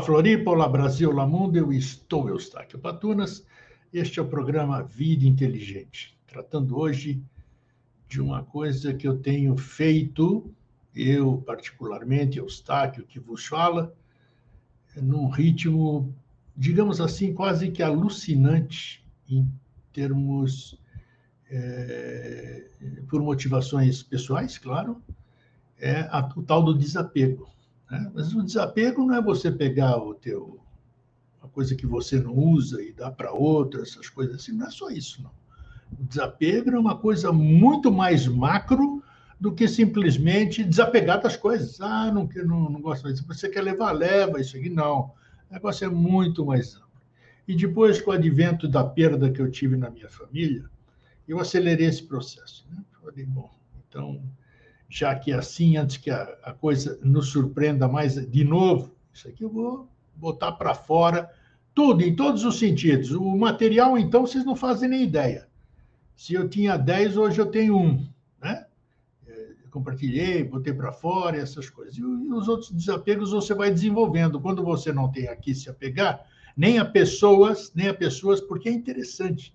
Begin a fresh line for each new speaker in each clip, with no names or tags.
Floripa, olá Brasil, olá mundo, eu estou Eustáquio Patunas. Este é o programa Vida Inteligente, tratando hoje de uma coisa que eu tenho feito, eu particularmente, Eustáquio, que vos fala, num ritmo, digamos assim, quase que alucinante em termos, por motivações pessoais, claro, o tal do desapego. Né? Mas o desapego não é você pegar a coisa que você não usa e dar para outra, essas coisas assim, não é só isso, não. O desapego é uma coisa muito mais macro do que simplesmente desapegar das coisas. Ah, não gosto disso. Você quer levar, leva isso aqui. Não. O negócio é muito mais amplo. E depois, com o advento da perda que eu tive na minha família, eu acelerei esse processo. Né? Falei, bom, então, já que é assim, antes que a coisa nos surpreenda mais de novo, isso aqui eu vou botar para fora tudo, em todos os sentidos. O material, então, vocês não fazem nem ideia. Se eu tinha 10, hoje eu tenho 1. Né? Compartilhei, botei para fora, essas coisas. E os outros desapegos você vai desenvolvendo. Quando você não tem a que se apegar, nem a pessoas, porque é interessante.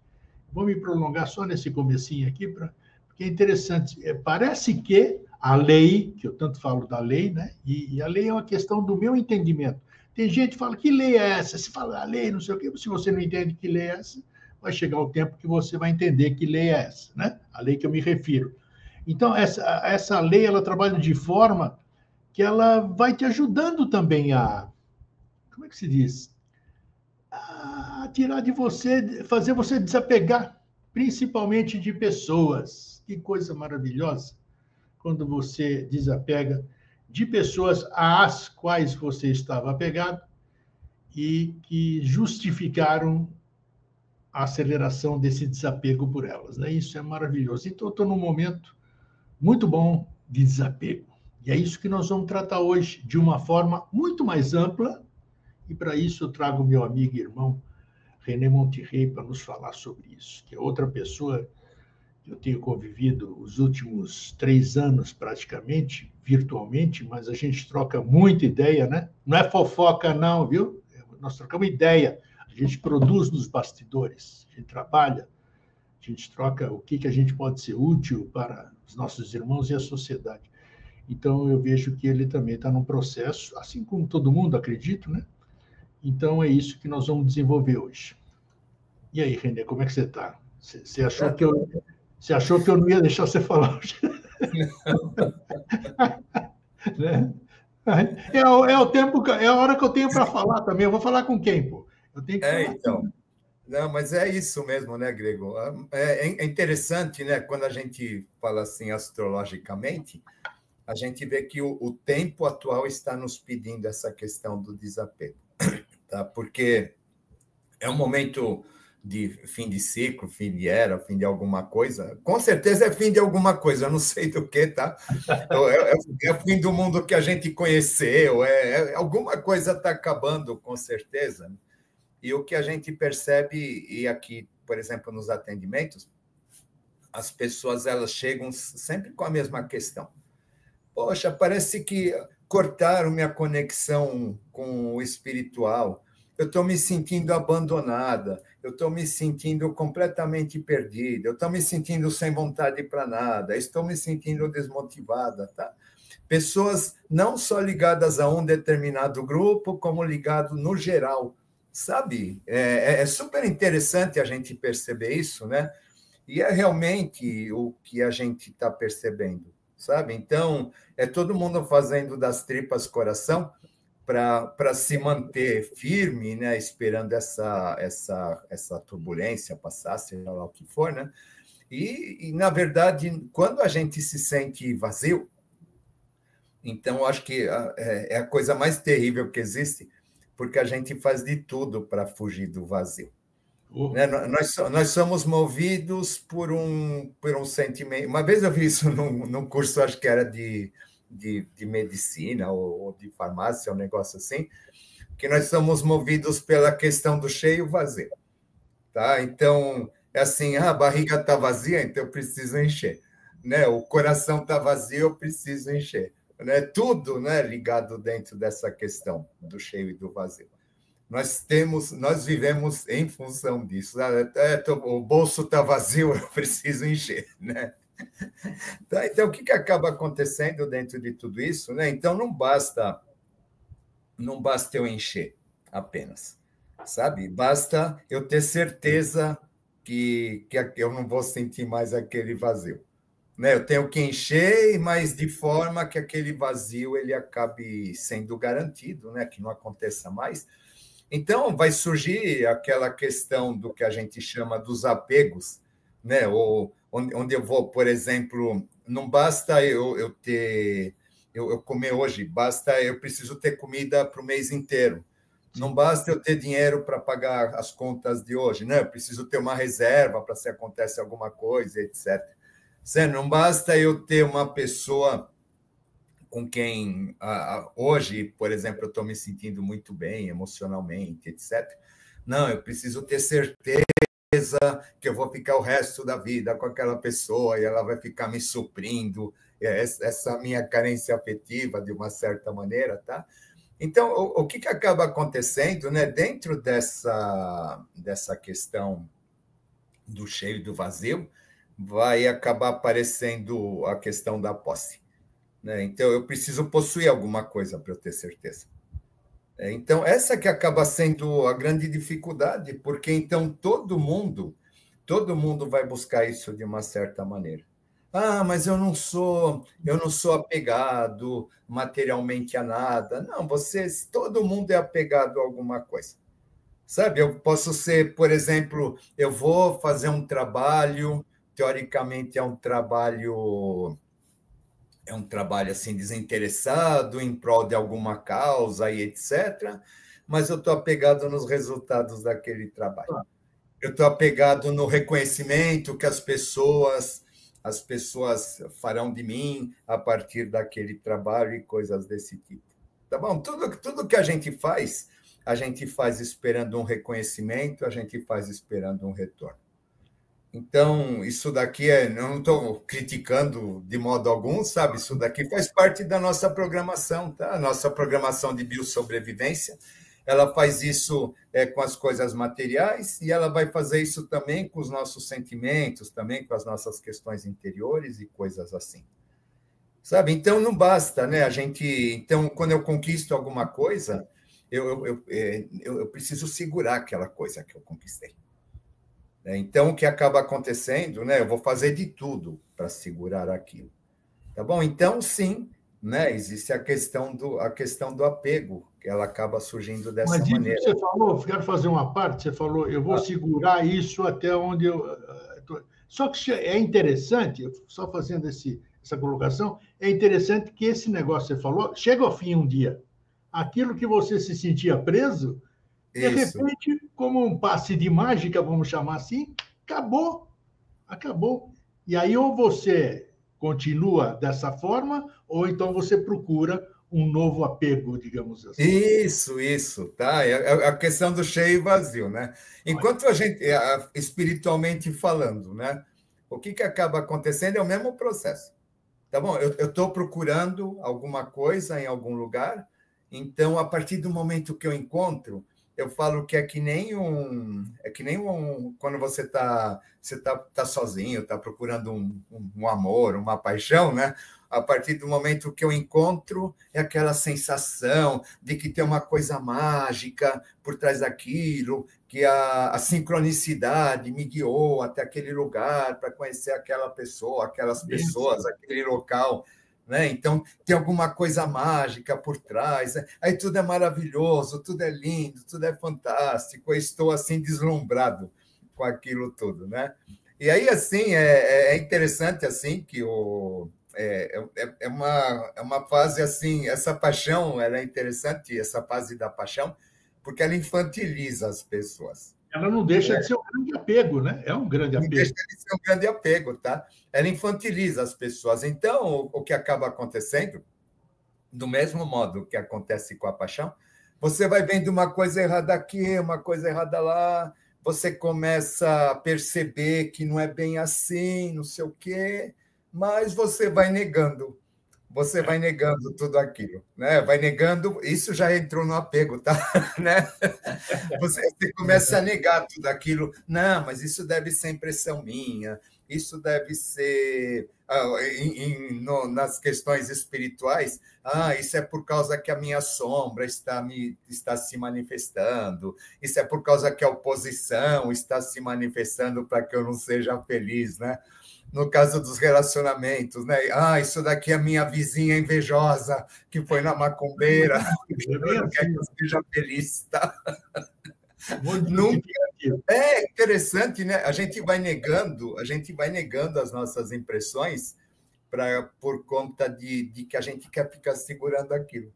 Vou me prolongar só nesse comecinho aqui, porque é interessante. Parece que a lei, que eu tanto falo da lei, né? E a lei é uma questão do meu entendimento. Tem gente que fala, que lei é essa? Se fala a lei, não sei o quê, se você não entende que lei é essa, vai chegar o tempo que você vai entender que lei é essa, né? A lei que eu me refiro. Então, essa lei, ela trabalha de forma que ela vai te ajudando também como é que se diz? A tirar de você, fazer você desapegar, principalmente de pessoas. Que coisa maravilhosa quando você desapega de pessoas às quais você estava apegado e que justificaram a aceleração desse desapego por elas. Né? Isso é maravilhoso. Então, eu estou num momento muito bom de desapego. E é isso que nós vamos tratar hoje, de uma forma muito mais ampla. E para isso eu trago meu amigo e irmão René Monterrey para nos falar sobre isso, que é outra pessoa que eu tenho convivido os últimos 3 anos praticamente, virtualmente, mas a gente troca muita ideia, né? Não é fofoca não, viu? Nós trocamos ideia, a gente produz nos bastidores, a gente trabalha, a gente troca o que a gente pode ser útil para os nossos irmãos e a sociedade. Então, eu vejo que ele também está num processo, assim como todo mundo, acredito, né? Então, é isso que nós vamos desenvolver hoje. E aí, René, como é que você está? Você achou que eu não ia deixar você falar hoje? Né? É o tempo, é a hora que eu tenho para falar também. Eu vou falar com quem, pô? Eu tenho que falar.
Então. Não, mas é isso mesmo, né, Grego? É interessante, né? Quando a gente fala assim astrologicamente, a gente vê que o tempo atual está nos pedindo essa questão do desapego, tá? Porque é um momento de fim de ciclo, fim de era, fim de alguma coisa. Com certeza é fim de alguma coisa, eu não sei do que, tá? É o fim do mundo que a gente conheceu, alguma coisa está acabando, com certeza. E o que a gente percebe, e aqui, por exemplo, nos atendimentos, as pessoas elas chegam sempre com a mesma questão. Poxa, parece que cortaram minha conexão com o espiritual. Eu estou me sentindo abandonada, eu estou me sentindo completamente perdida, eu estou me sentindo sem vontade para nada, estou me sentindo desmotivada, tá? Pessoas não só ligadas a um determinado grupo, como ligado no geral. Sabe, é super interessante a gente perceber isso, né? E é realmente o que a gente está percebendo, sabe? Então, é todo mundo fazendo das tripas coração para se manter firme, né? Esperando essa turbulência passar, seja lá o que for, né? E, na verdade, quando a gente se sente vazio, então, acho que é a coisa mais terrível que existe, porque a gente faz de tudo para fugir do vazio. Né? Nós somos movidos por um sentimento. Uma vez eu vi isso num curso, acho que era de medicina ou de farmácia, um negócio assim, que nós somos movidos pela questão do cheio e vazio. Tá? Então, é assim, a barriga está vazia, então eu preciso encher. Né? O coração está vazio, eu preciso encher. né? Tudo, né, ligado dentro dessa questão do cheio e do vazio. Nós vivemos em função disso. O bolso está vazio, eu preciso encher, né? Tá, então, o que acaba acontecendo dentro de tudo isso, né? Então, não basta eu encher apenas, sabe? Basta eu ter certeza que eu não vou sentir mais aquele vazio, né? Eu tenho que encher, mas de forma que aquele vazio ele acabe sendo garantido, né? Que não aconteça mais. Então, vai surgir aquela questão do que a gente chama dos apegos, né? Ou onde eu vou, por exemplo, não basta eu ter eu comer hoje, basta eu preciso ter comida para o mês inteiro. Não basta eu ter dinheiro para pagar as contas de hoje, né? Eu preciso ter uma reserva para se acontece alguma coisa, etc. Não basta eu ter uma pessoa com quem hoje, por exemplo, eu estou me sentindo muito bem emocionalmente, etc. Não, eu preciso ter certeza que eu vou ficar o resto da vida com aquela pessoa e ela vai ficar me suprindo essa minha carência afetiva de uma certa maneira, tá? Então, o que acaba acontecendo, né, dentro dessa questão do cheio e do vazio, vai acabar aparecendo a questão da posse, né? Então, eu preciso possuir alguma coisa para eu ter certeza. Então, essa que acaba sendo a grande dificuldade, porque então todo mundo vai buscar isso de uma certa maneira. Ah, mas eu não sou apegado materialmente a nada. Não, todo mundo é apegado a alguma coisa. Sabe, eu posso ser, por exemplo, eu vou fazer um trabalho, teoricamente é um trabalho assim desinteressado em prol de alguma causa e etc, mas eu estou apegado nos resultados daquele trabalho. Eu estou apegado no reconhecimento que as pessoas farão de mim a partir daquele trabalho e coisas desse tipo. Tá bom? Tudo que a gente faz esperando um reconhecimento, a gente faz esperando um retorno. Então, isso daqui não estou criticando de modo algum, sabe? Isso daqui faz parte da nossa programação, tá? A nossa programação de biossobrevivência, ela faz isso com as coisas materiais e ela vai fazer isso também com os nossos sentimentos, também com as nossas questões interiores e coisas assim. Sabe? Então, não basta, né? Então, quando eu conquisto alguma coisa, eu preciso segurar aquela coisa que eu conquistei. Então, o que acaba acontecendo, né? Eu vou fazer de tudo para segurar aquilo. Tá bom? Então, sim, né? Existe a questão do apego, que ela acaba surgindo dessa
Mas isso
maneira.
que você falou, quero fazer uma parte, você falou, eu vou segurar isso até onde eu... Só que é interessante, só fazendo essa colocação, é interessante que esse negócio que você falou, chega ao fim um dia. Aquilo que você se sentia preso, de repente, como um passe de mágica, vamos chamar assim, acabou. E aí ou você continua dessa forma, ou então você procura um novo apego, digamos assim.
Isso, tá? É a questão do cheio e vazio, né? Enquanto a gente, espiritualmente falando, né? O que acaba acontecendo é o mesmo processo. Tá bom? Eu estou procurando alguma coisa em algum lugar, então, a partir do momento que eu encontro, eu falo que é que nem quando você tá sozinho, está procurando um amor, uma paixão, né? A partir do momento que eu encontro, é aquela sensação de que tem uma coisa mágica por trás daquilo, que a sincronicidade me guiou até aquele lugar para conhecer aquela pessoa, aquelas pessoas, aquele local. Né? Então, tem alguma coisa mágica por trás, né? Aí tudo é maravilhoso, tudo é lindo, tudo é fantástico, eu estou assim deslumbrado com aquilo tudo, né? E aí, assim, é interessante assim que é uma fase assim, essa paixão, ela é interessante, essa fase da paixão, porque ela infantiliza as pessoas.
Ela não deixa de ser um grande apego, né? É um grande apego.
Não deixa de ser um grande apego, tá? Ela infantiliza as pessoas. Então, o que acaba acontecendo, do mesmo modo que acontece com a paixão, você vai vendo uma coisa errada aqui, uma coisa errada lá, você começa a perceber que não é bem assim, não sei o quê, mas você vai negando. você vai negando tudo aquilo, né? Vai negando, isso já entrou no apego, tá? Né? Você começa a negar tudo aquilo. Não, mas isso deve ser impressão minha, isso deve ser nas questões espirituais. Ah, isso é por causa que a minha sombra está se manifestando. Isso é por causa que a oposição está se manifestando para que eu não seja feliz, né? No caso dos relacionamentos, né? Ah, isso daqui é a minha vizinha invejosa que foi na macumbeira,
É bem
não quer
assim,
que eu seja feliz, tá?
um monte de
Nunca.
justificativo.
É interessante, né? A gente vai negando as nossas impressões por conta de que a gente quer ficar segurando aquilo.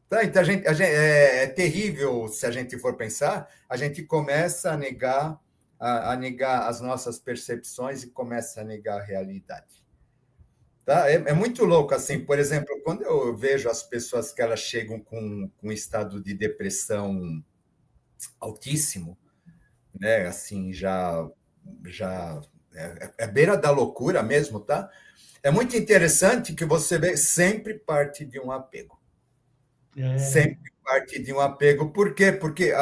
Tá, então, é terrível se a gente for pensar, a gente começa a negar as nossas percepções e começa a negar a realidade. Tá? É muito louco, assim, por exemplo, quando eu vejo as pessoas que elas chegam com um estado de depressão altíssimo, né? Assim, já é beira da loucura mesmo, tá? É muito interessante que você vê sempre parte de um apego.
É,
Sempre parte de um apego. Por quê? Porque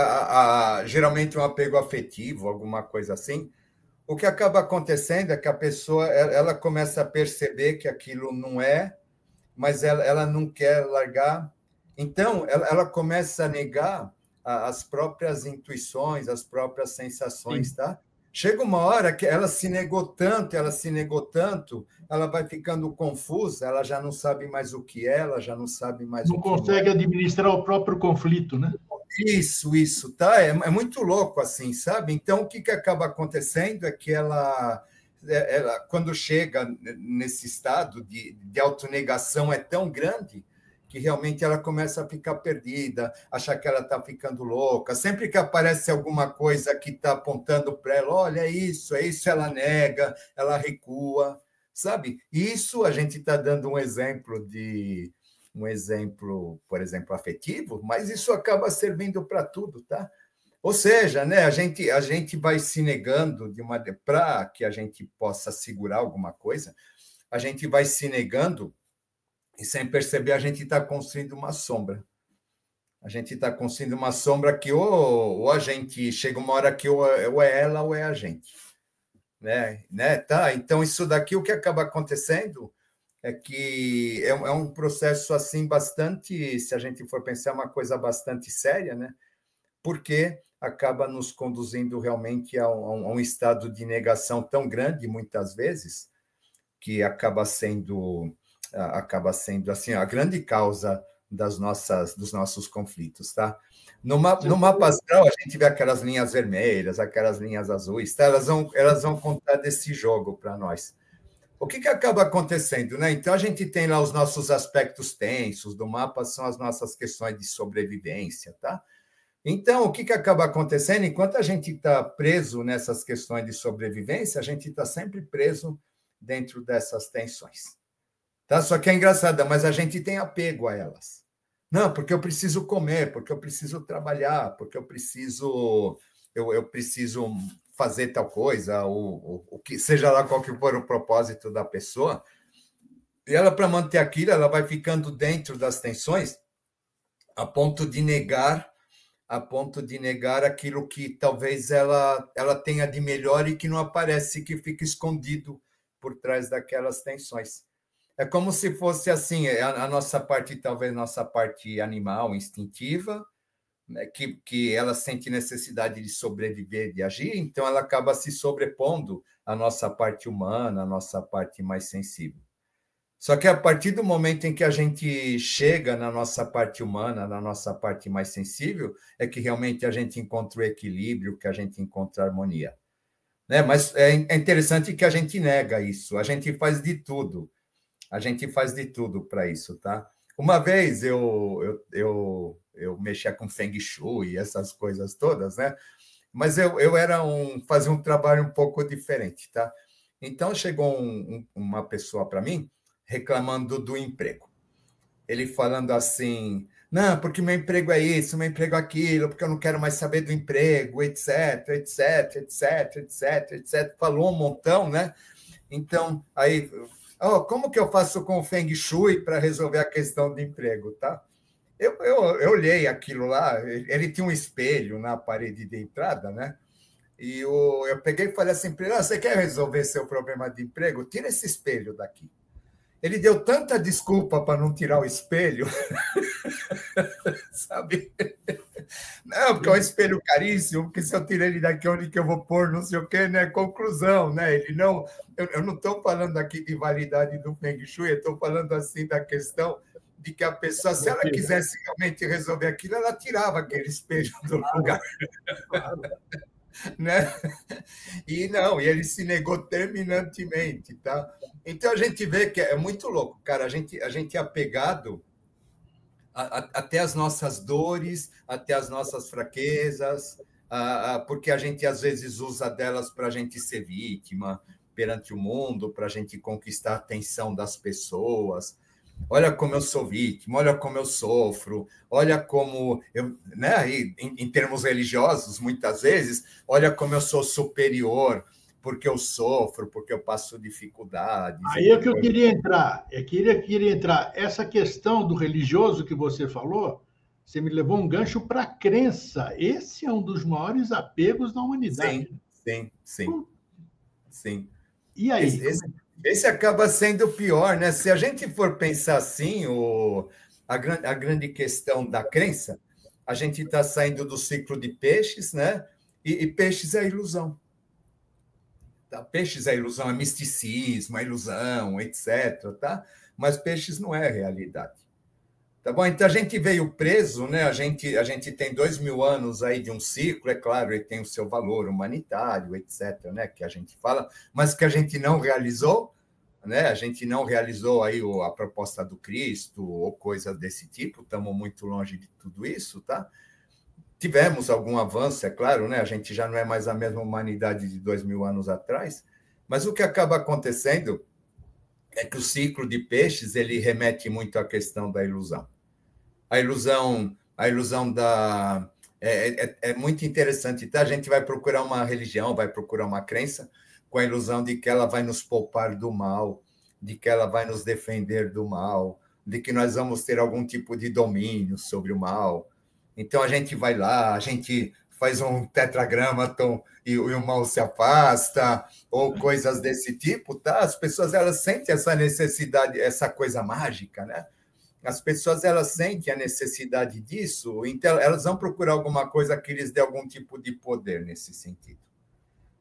geralmente um apego afetivo, alguma coisa assim, o que acaba acontecendo é que a pessoa ela começa a perceber que aquilo não é, mas ela não quer largar. Então, ela começa a negar as próprias intuições, as próprias sensações,
sim.
tá? Chega uma hora que ela se negou tanto, ela vai ficando confusa, ela já não sabe mais o que é, ela já não sabe mais o
Não
que não é.
consegue administrar o próprio conflito, né?
Isso, tá? É muito louco assim, sabe? Então, o que acaba acontecendo é que ela quando chega nesse estado de autonegação é tão grande que realmente ela começa a ficar perdida, achar que ela está ficando louca. Sempre que aparece alguma coisa que está apontando para ela, olha, é isso, ela nega, ela recua, sabe? Isso a gente está dando um exemplo, por exemplo, afetivo, mas isso acaba servindo para tudo, tá? Ou seja, né, a gente vai se negando para que a gente possa segurar alguma coisa, a gente vai se negando e sem perceber a gente está construindo uma sombra. A gente está construindo uma sombra que ou a gente chega uma hora que ou é ela ou é a gente, né? Tá? Então isso daqui o que acaba acontecendo é que é um processo assim bastante, se a gente for pensar, uma coisa bastante séria, né? Porque acaba nos conduzindo realmente a um estado de negação tão grande, muitas vezes, que acaba sendo assim a grande causa dos nossos conflitos, tá? No mapa astral, a gente vê aquelas linhas vermelhas, aquelas linhas azuis, tá? Elas vão contar desse jogo para nós. O que acaba acontecendo, né? Então, a gente tem lá os nossos aspectos tensos do mapa, são as nossas questões de sobrevivência, tá? Então, o que acaba acontecendo? Enquanto a gente está preso nessas questões de sobrevivência, a gente está sempre preso dentro dessas tensões, tá? Só que é engraçada, mas a gente tem apego a elas. Não, porque eu preciso comer, porque eu preciso trabalhar, porque eu preciso fazer tal coisa, ou o que seja lá qual que for o propósito da pessoa. E ela, para manter aquilo, ela vai ficando dentro das tensões a ponto de negar aquilo que talvez ela tenha de melhor e que não aparece, que fica escondido por trás daquelas tensões. É como se fosse assim, a nossa parte, talvez nossa parte animal, instintiva, né, que ela sente necessidade de sobreviver, de agir, então ela acaba se sobrepondo à nossa parte humana, à nossa parte mais sensível. Só que a partir do momento em que a gente chega na nossa parte humana, na nossa parte mais sensível, é que realmente a gente encontra o equilíbrio, que a gente encontra a harmonia. Né? Mas é interessante que a gente nega isso, a gente faz de tudo. A gente faz de tudo para isso, tá? Uma vez eu mexia com Feng Shui e essas coisas todas, né? Mas eu fazia um trabalho um pouco diferente, tá? Então chegou uma pessoa para mim reclamando do emprego. Ele falando assim, não, porque meu emprego é isso, meu emprego é aquilo, porque eu não quero mais saber do emprego, etc, etc, etc, etc, etc. Falou um montão, né? Então, aí oh, como que eu faço com o Feng Shui para resolver a questão de emprego, tá? Eu olhei aquilo lá, ele tinha um espelho na parede de entrada, né? E eu peguei e falei assim para ele, você quer resolver seu problema de emprego? Tira esse espelho daqui. Ele deu tanta desculpa para não tirar o espelho, sabe? Não, porque é um espelho caríssimo, porque se eu tirar ele daqui, onde que eu vou pôr, não sei o quê, né? Conclusão, né? Ele não... Eu não estou falando aqui de validade do Feng Shui, eu estou falando assim da questão de que a pessoa, se ela quisesse realmente resolver aquilo, ela tirava aquele espelho do lugar. Né? E não, e ele se negou terminantemente, tá? Então a gente vê que é muito louco, cara. A gente é apegado até as nossas dores, até as nossas fraquezas, porque a gente às vezes usa delas para a gente ser vítima perante o mundo, para a gente conquistar a atenção das pessoas. Olha como eu sou vítima, olha como eu sofro, olha como eu, né, em termos religiosos, muitas vezes, olha como eu sou superior, porque eu sofro, porque eu passo dificuldades.
Aí é que eu queria entrar. Queria entrar. Essa questão do religioso que você falou, você me levou um gancho para a crença. Esse é um dos maiores apegos da humanidade.
Sim.
E aí?
Esse acaba sendo o pior, né? Se a gente for pensar assim, a grande questão da crença, a gente está saindo do ciclo de peixes, né? E peixes é ilusão. Tá? Peixes é ilusão, é misticismo, é ilusão, etc. Tá? Mas peixes não é realidade. Tá bom? Então a gente veio preso, né? A gente tem 2000 anos aí de um ciclo, é claro, ele tem o seu valor humanitário, etc., né? Que a gente fala, mas que a gente não realizou, né? A gente não realizou aí a proposta do Cristo ou coisas desse tipo, estamos muito longe de tudo isso, tá? Tivemos algum avanço, é claro, né? A gente já não é mais a mesma humanidade de 2000 anos atrás, mas o que acaba acontecendo é que o ciclo de peixes ele remete muito à questão da ilusão. A ilusão da... É muito interessante, tá? A gente vai procurar uma religião, vai procurar uma crença com a ilusão de que ela vai nos poupar do mal, de que ela vai nos defender do mal, de que nós vamos ter algum tipo de domínio sobre o mal. Então, a gente vai lá, a gente faz um tetragramaton e o mal se afasta, ou coisas desse tipo, tá? As pessoas, elas sentem essa necessidade, essa coisa mágica, né? As pessoas, elas sentem a necessidade disso, então elas vão procurar alguma coisa que lhes dê algum tipo de poder nesse sentido.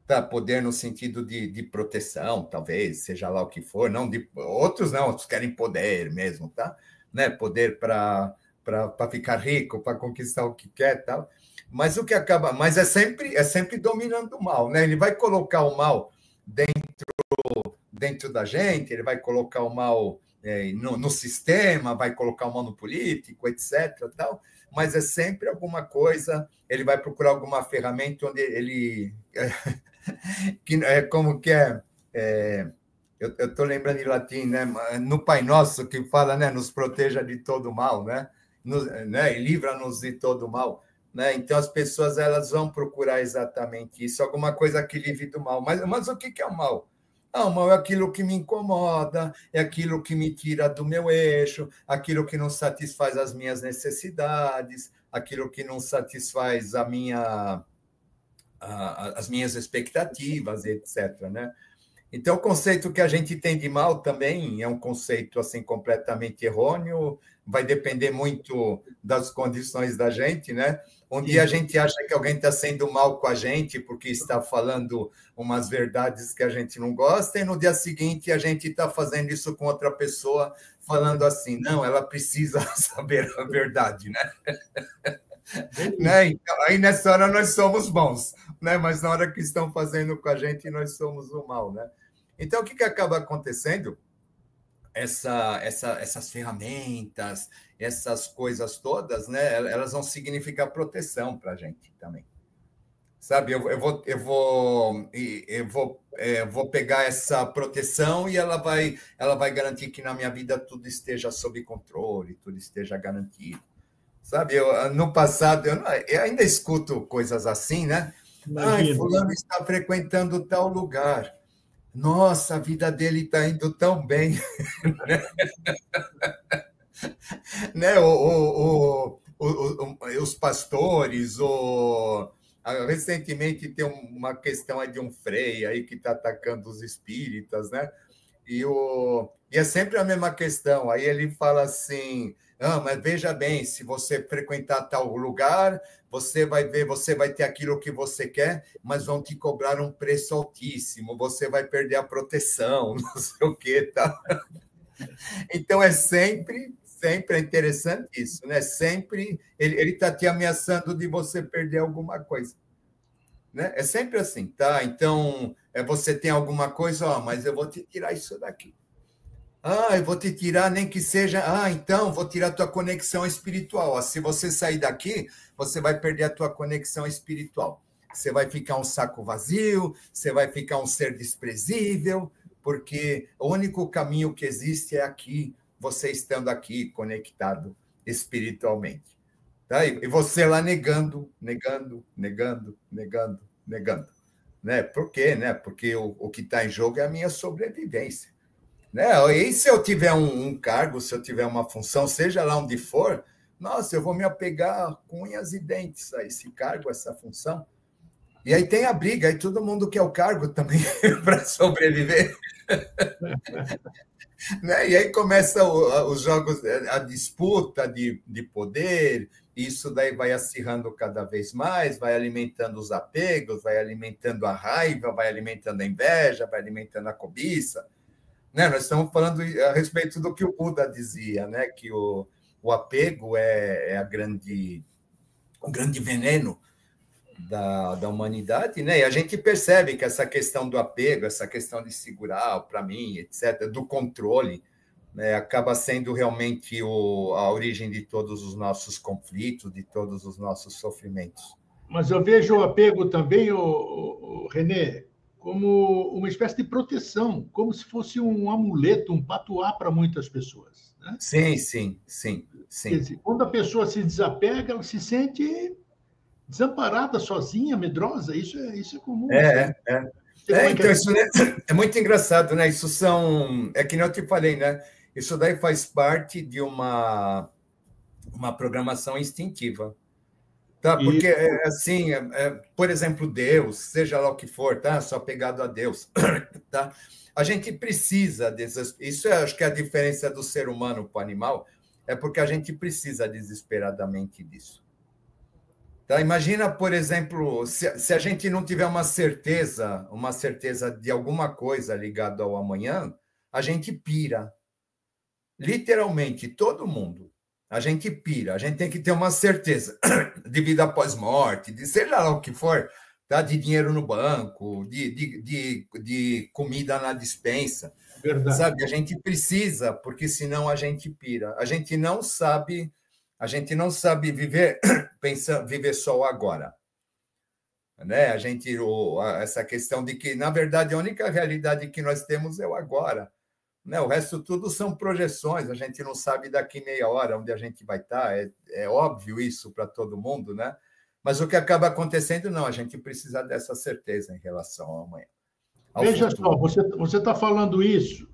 Tá? Poder no sentido de proteção, talvez, seja lá o que for. Não outros não, outros querem poder mesmo, tá? Né? Poder para ficar rico, para conquistar o que quer, tal. Mas o que acaba, mas é sempre dominando o mal, né? Ele vai colocar o mal dentro da gente, ele vai colocar o mal no sistema, vai colocar o mal no político, etc. Tal, mas é sempre alguma coisa, ele vai procurar alguma ferramenta onde ele... como que eu estou lembrando em latim, né? No Pai Nosso, que fala, né? Nos proteja de todo mal, né? E livra-nos de todo mal. Né? Então, as pessoas elas vão procurar exatamente isso, alguma coisa que livre do mal. Mas o que é o mal? O mal é aquilo que me incomoda, é aquilo que me tira do meu eixo, aquilo que não satisfaz as minhas necessidades, aquilo que não satisfaz as minhas expectativas, etc. Né? Então, o conceito que a gente tem de mal também é um conceito assim completamente errôneo, vai depender muito das condições da gente, né? Um dia a gente acha que alguém está sendo mal com a gente porque está falando umas verdades que a gente não gosta, e no dia seguinte a gente está fazendo isso com outra pessoa, falando assim, não, ela precisa saber a verdade, né? Né? Então, aí nessa hora nós somos bons, né? Mas na hora que estão fazendo com a gente, nós somos o mal, né? Então, o que acaba acontecendo? Essas ferramentas, essas coisas todas, né? Elas vão significar proteção para a gente também. Sabe, eu vou pegar essa proteção e ela vai garantir que na minha vida tudo esteja sob controle, tudo esteja garantido. Sabe, no passado, eu ainda escuto coisas assim, né? Fulano está frequentando tal lugar. Nossa, a vida dele está indo tão bem. Né? Os pastores, recentemente tem uma questão aí de um frei aí que está atacando os espíritas, né? E é sempre a mesma questão. Aí ele fala assim: ah, mas veja bem, se você frequentar tal lugar, você vai ver, você vai ter aquilo que você quer, mas vão te cobrar um preço altíssimo, você vai perder a proteção, não sei o quê, tá? Então é sempre é interessante isso, né? Sempre ele está te ameaçando de você perder alguma coisa, né? É sempre assim, tá? Então você tem alguma coisa, ó, mas eu vou te tirar isso daqui. Ah, eu vou te tirar, nem que seja. Ah, então vou tirar a tua conexão espiritual. Ó, se você sair daqui, você vai perder a tua conexão espiritual. Você vai ficar um saco vazio, você vai ficar um ser desprezível, porque o único caminho que existe é aqui, você estando aqui conectado espiritualmente. Tá? E você lá negando, negando, negando, negando, negando. Né? Por quê? Né? Porque o que está em jogo é a minha sobrevivência. Né? E se eu tiver um cargo, se eu tiver uma função, seja lá onde for, nossa, eu vou me apegar com unhas e dentes a esse cargo, a essa função. E aí tem a briga, aí todo mundo quer o cargo também para sobreviver. Né? E aí começa os jogos, a disputa de poder, isso daí vai acirrando cada vez mais, vai alimentando os apegos, vai alimentando a raiva, vai alimentando a inveja, vai alimentando a cobiça. Né? Nós estamos falando a respeito do que o Buda dizia, né? Que o apego é o grande veneno da humanidade, né? E a gente percebe que essa questão do apego, essa questão de segurar para mim, etc., do controle, né? Acaba sendo realmente a origem de todos os nossos conflitos, de todos os nossos sofrimentos.
Mas eu vejo o apego também, René, como uma espécie de proteção, como se fosse um amuleto, um patuá para muitas pessoas. Né?
Sim, sim, sim,
Quer
sim.
dizer, quando a pessoa se desapega, ela se sente desamparada, sozinha, medrosa. Isso é comum.
Então, isso é muito engraçado, né? Isso é que nem eu te falei, né? Isso daí faz parte de uma programação instintiva. Tá? Porque, assim, por exemplo, Deus, seja lá o que for, tá? Só pegado a Deus, tá? A gente precisa dessas. Isso acho que é a diferença do ser humano para o animal, é porque a gente precisa desesperadamente disso. Tá? Imagina, por exemplo, se a gente não tiver uma certeza de alguma coisa ligada ao amanhã, a gente pira. Literalmente, todo mundo. A gente pira, a gente tem que ter uma certeza de vida após morte, de seja lá o que for, tá? De dinheiro no banco, de comida na despensa.
Verdade.
Sabe? A gente precisa, porque senão a gente pira. A gente não sabe viver viver só o agora. Né? Essa questão de que, na verdade, a única realidade que nós temos é o agora. Né? O resto tudo são projeções, a gente não sabe daqui meia hora onde a gente vai estar, é óbvio isso para todo mundo, né? Mas o que acaba acontecendo, não, a gente precisa dessa certeza em relação ao amanhã.
Veja só, você está falando isso,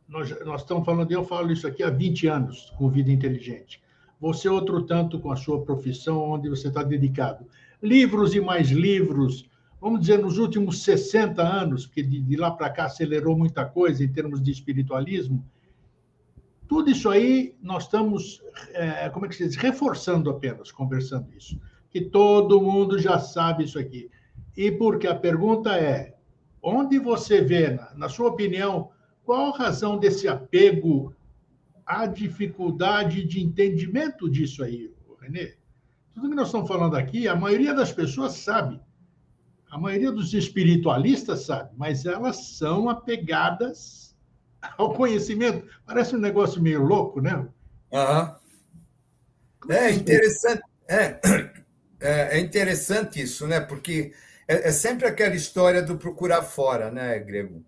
nós estamos falando, eu falo isso aqui há 20 anos com Vida Inteligente. Você outro tanto com a sua profissão, onde você está dedicado. Livros e mais livros, vamos dizer, nos últimos 60 anos, porque de lá para cá acelerou muita coisa em termos de espiritualismo, tudo isso aí nós estamos, como é que se diz, reforçando apenas, conversando isso, que todo mundo já sabe isso aqui. E porque a pergunta é, onde você vê, na sua opinião, qual a razão desse apego à dificuldade de entendimento disso aí, Renê? Tudo que nós estamos falando aqui, a maioria das pessoas sabe. A maioria dos espiritualistas sabe, mas elas são apegadas ao conhecimento. Parece um negócio meio louco, né?
Uhum. É interessante. É interessante isso, né? Porque é sempre aquela história do procurar fora, né, Grego?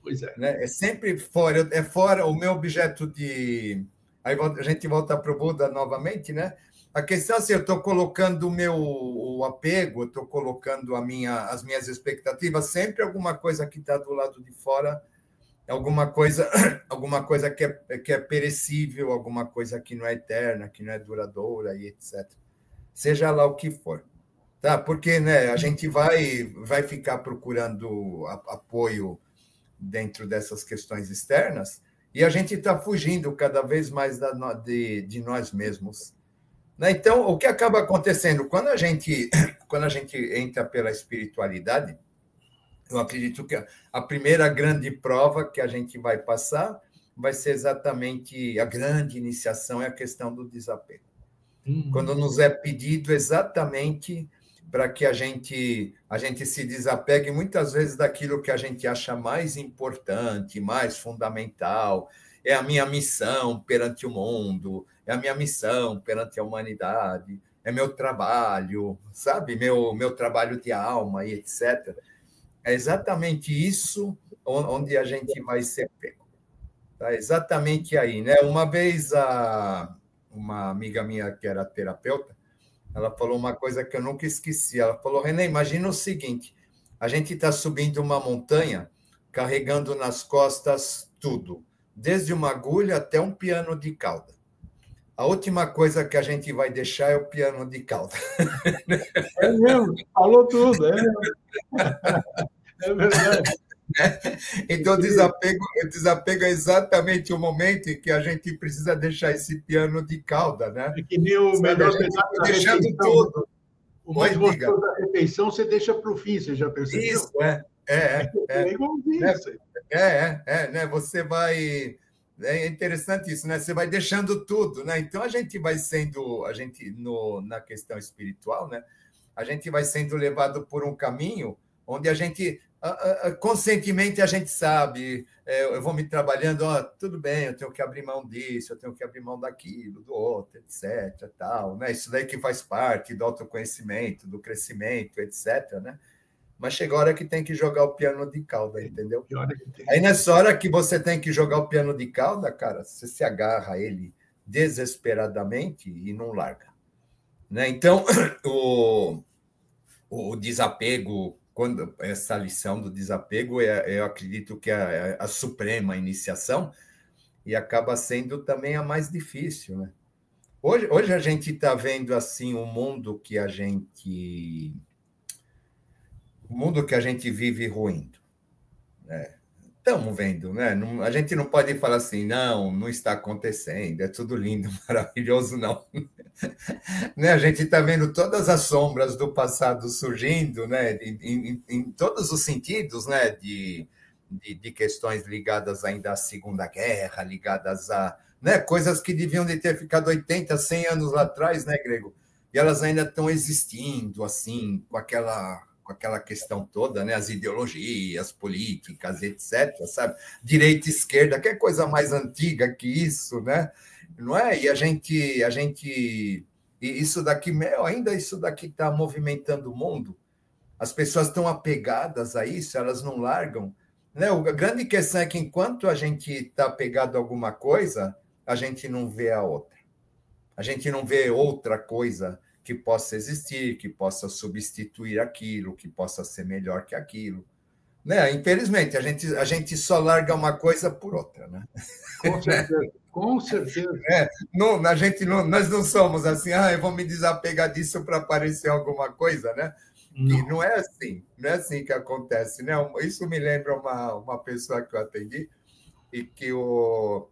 Pois é.
Né? É sempre fora. É fora o meu objeto de. Aí a gente volta para o Buda novamente, né? A questão é assim, eu estou colocando o apego, eu estou colocando as minhas expectativas, sempre alguma coisa que está do lado de fora, alguma coisa que é perecível, alguma coisa que não é eterna, que não é duradoura, e etc. Seja lá o que for. Tá? Porque, né, a gente vai ficar procurando apoio dentro dessas questões externas e a gente está fugindo cada vez mais de nós mesmos. Né? Então, o que acaba acontecendo? Quando a gente entra pela espiritualidade, eu acredito que a primeira grande prova que a gente vai passar vai ser exatamente a grande iniciação, é a questão do desapego. Quando nos é pedido exatamente para que a gente se desapegue muitas vezes daquilo que a gente acha mais importante, mais fundamental, é a minha missão perante o mundo, é a minha missão perante a humanidade, é meu trabalho, sabe? Meu trabalho de alma e etc. É exatamente isso onde a gente vai ser pego. Tá? Exatamente aí, né? Uma vez uma amiga minha que era terapeuta, ela falou uma coisa que eu nunca esqueci. Ela falou, René, imagina o seguinte, a gente está subindo uma montanha, carregando nas costas tudo, desde uma agulha até um piano de cauda. A última coisa que a gente vai deixar é o piano de cauda.
É mesmo, falou tudo, é mesmo. É verdade.
Então, o desapego é exatamente o momento em que a gente precisa deixar esse piano de cauda, né?
É que nem o melhor pedaço da
deixando
refeição.
tudo.
O mais gostoso da refeição você deixa para o fim, você já percebeu?
Isso, é
igualzinho isso.
Né? Você vai... É interessante isso, né? Você vai deixando tudo, né? Então, a gente vai sendo... na questão espiritual, né? A gente vai sendo levado por um caminho onde a gente... conscientemente a gente sabe, eu vou me trabalhando, tudo bem, eu tenho que abrir mão disso, eu tenho que abrir mão daquilo, do outro, etc. Tal, né? Isso daí que faz parte do autoconhecimento, do crescimento, etc. Né? Mas chega a hora que tem que jogar o piano de cauda, entendeu? Aí nessa hora que você tem que jogar o piano de cauda, cara, você se agarra a ele desesperadamente e não larga. Né? Então, o desapego, quando essa lição do desapego, eu acredito que é a suprema iniciação e acaba sendo também a mais difícil, né? Hoje a gente está vendo assim o mundo que a gente vive ruindo, né? Estamos vendo, né? A gente não pode falar assim, não está acontecendo, é tudo lindo, maravilhoso, não. Né? A gente está vendo todas as sombras do passado surgindo, né? Em todos os sentidos, né? De questões ligadas ainda à Segunda Guerra, ligadas a, né? Coisas que deviam de ter ficado 80, 100 anos lá atrás, né, Grego? E elas ainda estão existindo, assim, com aquela questão toda, né? As ideologias políticas, etc., sabe? Direita e esquerda, que é coisa mais antiga que isso, né? Não é? E a gente e isso daqui, ainda isso daqui está movimentando o mundo. As pessoas estão apegadas a isso, elas não largam. Né? A grande questão é que enquanto a gente está apegado a alguma coisa, a gente não vê a outra. A gente não vê outra coisa que possa existir, que possa substituir aquilo, que possa ser melhor que aquilo. Né? Infelizmente, a gente só larga uma coisa por outra. Né?
Com certeza. Com certeza.
Nós não somos assim, eu vou me desapegar disso para aparecer alguma coisa, né? Não. E não é assim que acontece, né? Isso me lembra uma pessoa que eu atendi e que eu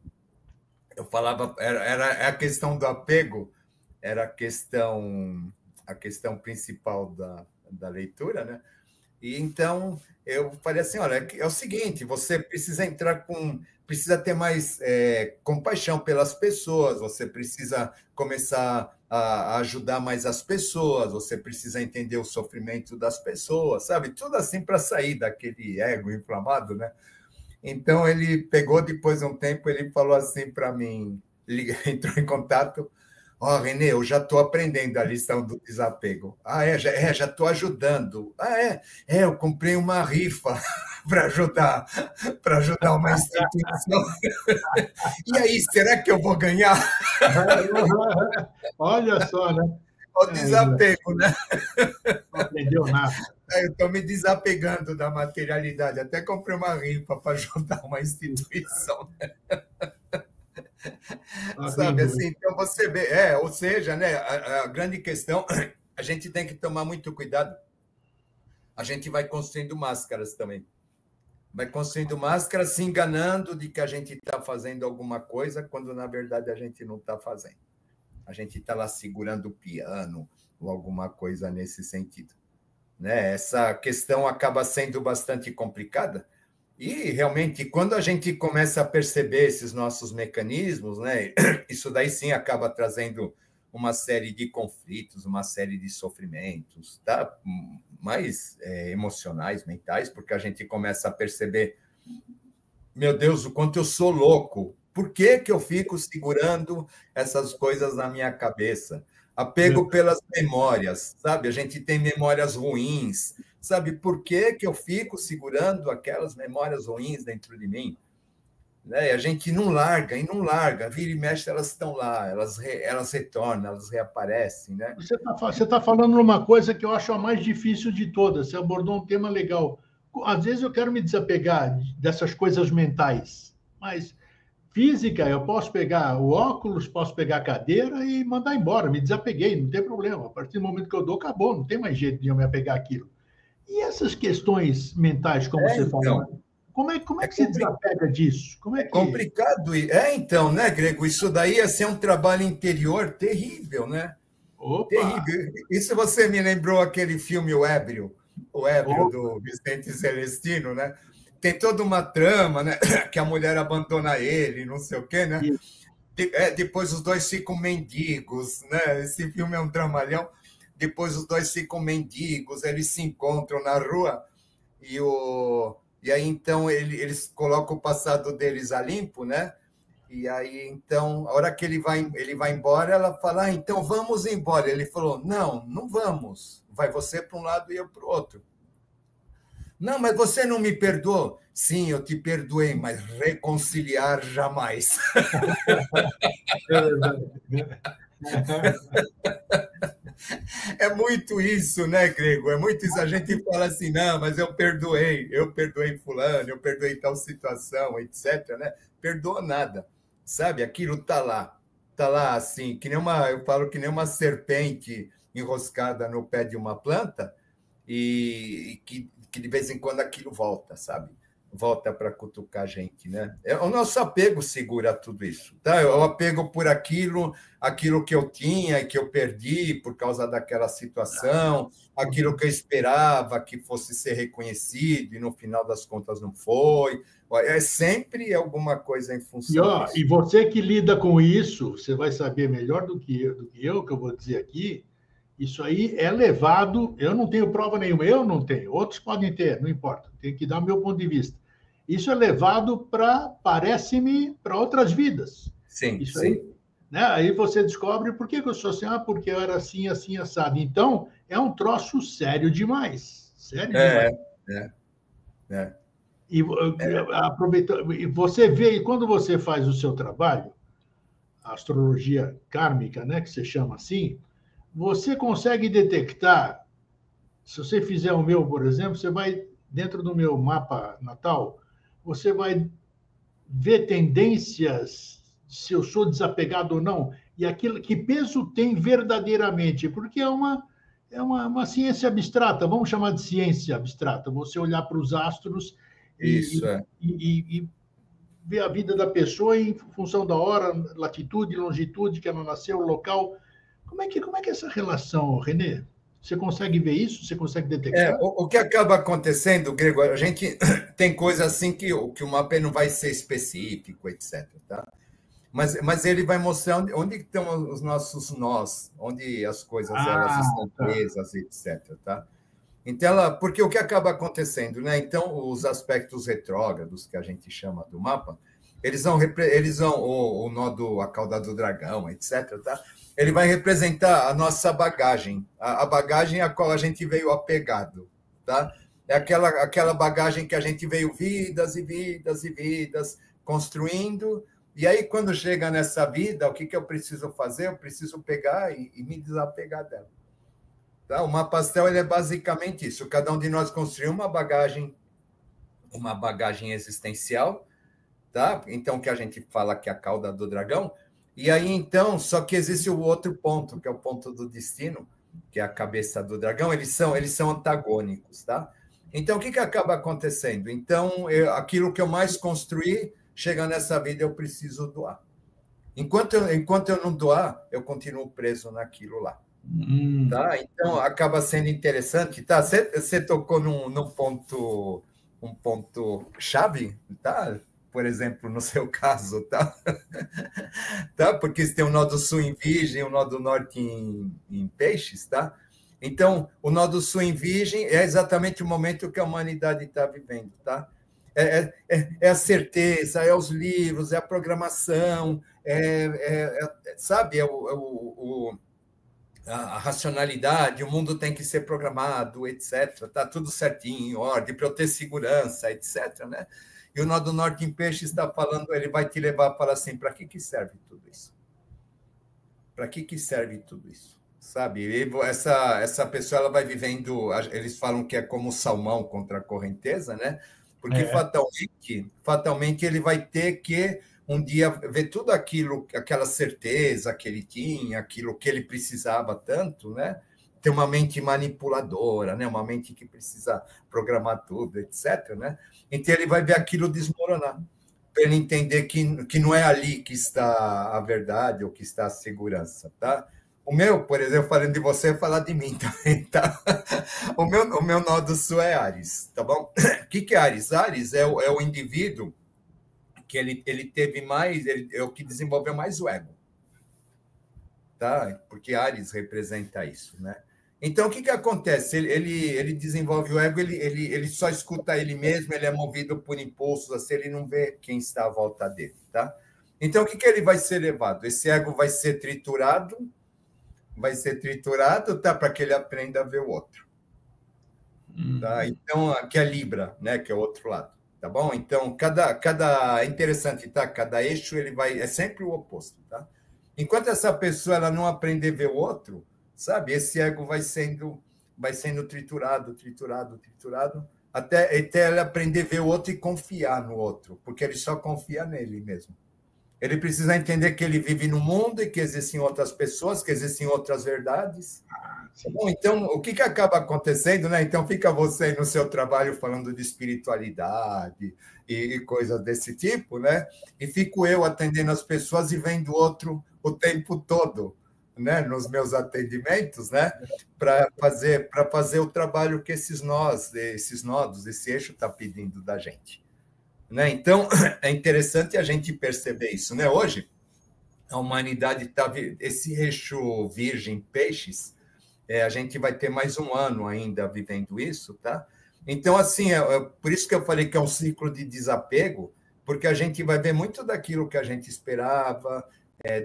falava, era a questão do apego, era a questão principal da leitura, né? E então eu falei assim, olha, é o seguinte, você precisa ter mais compaixão pelas pessoas, você precisa começar a ajudar mais as pessoas, você precisa entender o sofrimento das pessoas, sabe? Tudo assim para sair daquele ego inflamado, né? Então ele pegou, depois de um tempo, ele falou assim para mim, ele entrou em contato, Ó, Renê, eu já estou aprendendo a lição do desapego. Ah, já estou ajudando. Ah, eu comprei uma rifa para ajudar uma instituição. E aí, será que eu vou ganhar?
Olha só, né?
O desapego, né?
Não aprendeu nada.
Eu estou me desapegando da materialidade. Até comprei uma rifa para ajudar uma instituição. Sabe assim, então você vê, ou seja, né, a grande questão, a gente tem que tomar muito cuidado. A gente vai construindo máscaras também. Vai construindo máscaras, se enganando de que a gente está fazendo alguma coisa, quando na verdade a gente não está fazendo. A gente está lá segurando o piano ou alguma coisa nesse sentido. Né? Essa questão acaba sendo bastante complicada. E, realmente, quando a gente começa a perceber esses nossos mecanismos, né, isso daí sim acaba trazendo uma série de conflitos, uma série de sofrimentos, tá? Mais emocionais, mentais, porque a gente começa a perceber, meu Deus, o quanto eu sou louco. Por que eu fico segurando essas coisas na minha cabeça? Apego pelas memórias, sabe? A gente tem memórias ruins, sabe? Por que eu fico segurando aquelas memórias ruins dentro de mim? Né? A gente não larga, e não larga. Vira e mexe, elas estão lá, elas retornam, elas reaparecem, né?
Você tá falando uma coisa que eu acho a mais difícil de todas. Você abordou um tema legal. Às vezes eu quero me desapegar dessas coisas mentais, mas física, eu posso pegar o óculos, posso pegar a cadeira e mandar embora. Me desapeguei, não tem problema. A partir do momento que eu dou, acabou. Não tem mais jeito de eu me apegar àquilo. E essas questões mentais, como você
Então,
falou, como é que se desapega disso? Como é que...
complicado. Então, né, Grego? Isso daí ia ser um trabalho interior terrível, né?
Opa!
Terrível. Isso você me lembrou aquele filme O Ébrio do Vicente Celestino, né? Tem toda uma trama, né? Que a mulher abandona ele, não sei o quê, né? Depois os dois ficam mendigos, né? Esse filme é um dramalhão. Depois os dois ficam mendigos, eles se encontram na rua e aí então eles colocam o passado deles a limpo, né? E aí então, a hora que ele vai embora, ela fala: então vamos embora. Ele falou: não vamos. Vai você para um lado e eu para o outro. Não, mas você não me perdoou? Sim, eu te perdoei, mas reconciliar jamais.
É verdade.
É muito isso, né, Grego? É muito isso. A gente fala assim, não, mas eu perdoei fulano, eu perdoei tal situação, etc, né? Perdoa nada, sabe? Aquilo tá lá assim, eu falo que nem uma serpente enroscada no pé de uma planta e que de vez em quando aquilo volta, sabe? Volta para cutucar a gente, né? O nosso apego segura tudo isso, tá? O apego por aquilo que eu tinha e que eu perdi por causa daquela situação, aquilo que eu esperava que fosse ser reconhecido e no final das contas não foi. É sempre alguma coisa em função disso.
E você que lida com isso, você vai saber melhor do que eu, que eu vou dizer aqui. Isso aí é levado, eu não tenho prova nenhuma, eu não tenho, outros podem ter, não importa, tenho que dar o meu ponto de vista. Isso é levado parece-me, para outras vidas.
Sim,
Isso
sim.
aí, né? Aí você descobre por que eu sou assim, porque eu era assim, assim, assado. Então, é um troço sério demais, sério demais. E aproveitando, e você vê, e quando você faz o seu trabalho, a astrologia kármica, né, que se chama assim, você consegue detectar, se você fizer o meu, por exemplo, você vai, dentro do meu mapa natal, você vai ver tendências, se eu sou desapegado ou não, e aquilo que peso tem verdadeiramente, porque é uma ciência abstrata, vamos chamar de ciência abstrata, você olhar para os astros e ver a vida da pessoa em função da hora, latitude, longitude que ela nasceu, local. Como é que é essa relação, Renê? Você consegue ver isso? Você consegue detectar?
O que acaba acontecendo, Grego, a gente tem coisa assim que o mapa não vai ser específico, etc. Tá? Mas ele vai mostrar onde estão os nossos nós, onde as coisas elas estão presas, etc. Tá? Então, porque o que acaba acontecendo, né? Então, os aspectos retrógrados que a gente chama do mapa, o nó a cauda do dragão, etc., tá? Ele vai representar a nossa bagagem, a bagagem a qual a gente veio apegado, tá? É aquela bagagem que a gente veio vidas e vidas e vidas construindo, e aí quando chega nessa vida, o que eu preciso fazer? Eu preciso pegar e me desapegar dela. Tá? O mapa astral ele é basicamente isso. Cada um de nós construiu uma bagagem existencial, tá? Então, que a gente fala que é a cauda do dragão. E aí, então, só que existe o outro ponto, que é o ponto do destino, que é a cabeça do dragão. Eles são antagônicos, tá? Então, o que acaba acontecendo? Então, aquilo que eu mais construí, chega nessa vida, eu preciso doar. Enquanto eu não doar, eu continuo preso naquilo lá. Tá? Então, acaba sendo interessante. Tá? Você tocou num ponto, um ponto chave, tá? Por exemplo, no seu caso, tá? Tá? Porque você tem o nó do sul em Virgem, o nó do norte em Peixes, tá? Então, o nó do sul em Virgem é exatamente o momento que a humanidade está vivendo, tá? É a certeza, é os livros, é a programação, sabe? A racionalidade, o mundo tem que ser programado, etc. Tá tudo certinho, em ordem, para eu ter segurança, etc. Né? E o nó do norte em peixe está falando, ele vai te levar para assim, para que serve tudo isso? Para que serve tudo isso? Sabe? E essa pessoa ela vai vivendo, eles falam que é como o salmão contra a correnteza, né? Porque fatalmente ele vai ter que um dia ver tudo aquilo, aquela certeza que ele tinha, aquilo que ele precisava tanto, né? Ter uma mente manipuladora, né? Uma mente que precisa programar tudo, etc. Né? Então ele vai ver aquilo desmoronar, para ele entender que não é ali que está a verdade ou que está a segurança, tá? O meu, por exemplo, falando de você, falar de mim também, tá? O meu nó do sul é Áries, tá bom? O que é Áries? Áries é o indivíduo que ele teve mais, é o que desenvolveu mais o ego, tá? Porque Áries representa isso, né? Então, o que acontece? Ele desenvolve o ego, ele só escuta ele mesmo, ele é movido por impulsos, assim, ele não vê quem está à volta dele, tá? Então, o que ele vai ser levado? Esse ego vai ser triturado, tá? Para que ele aprenda a ver o outro. Tá? Então, aqui é Libra, né? Que é o outro lado. Tá bom? Então, é interessante, tá? Cada eixo é sempre o oposto, tá? Enquanto essa pessoa ela não aprender a ver o outro, sabe? Esse ego vai sendo triturado, até ele aprender a ver o outro e confiar no outro, porque ele só confia nele mesmo. Ele precisa entender que ele vive no mundo e que existem outras pessoas, que existem outras verdades. Bom, então, o que acaba acontecendo, né? Então, fica você aí no seu trabalho falando de espiritualidade e coisas desse tipo, né? E fico eu atendendo as pessoas e vendo outro o tempo todo, né? Nos meus atendimentos, né? Para fazer o trabalho que esses nodos, esse eixo está pedindo da gente. Né? Então, é interessante a gente perceber isso. Né? Hoje, a humanidade está... Esse eixo Virgem-Peixes, a gente vai ter mais um ano ainda vivendo isso, tá? Então, assim, por isso que eu falei que é um ciclo de desapego, porque a gente vai ver muito daquilo que a gente esperava,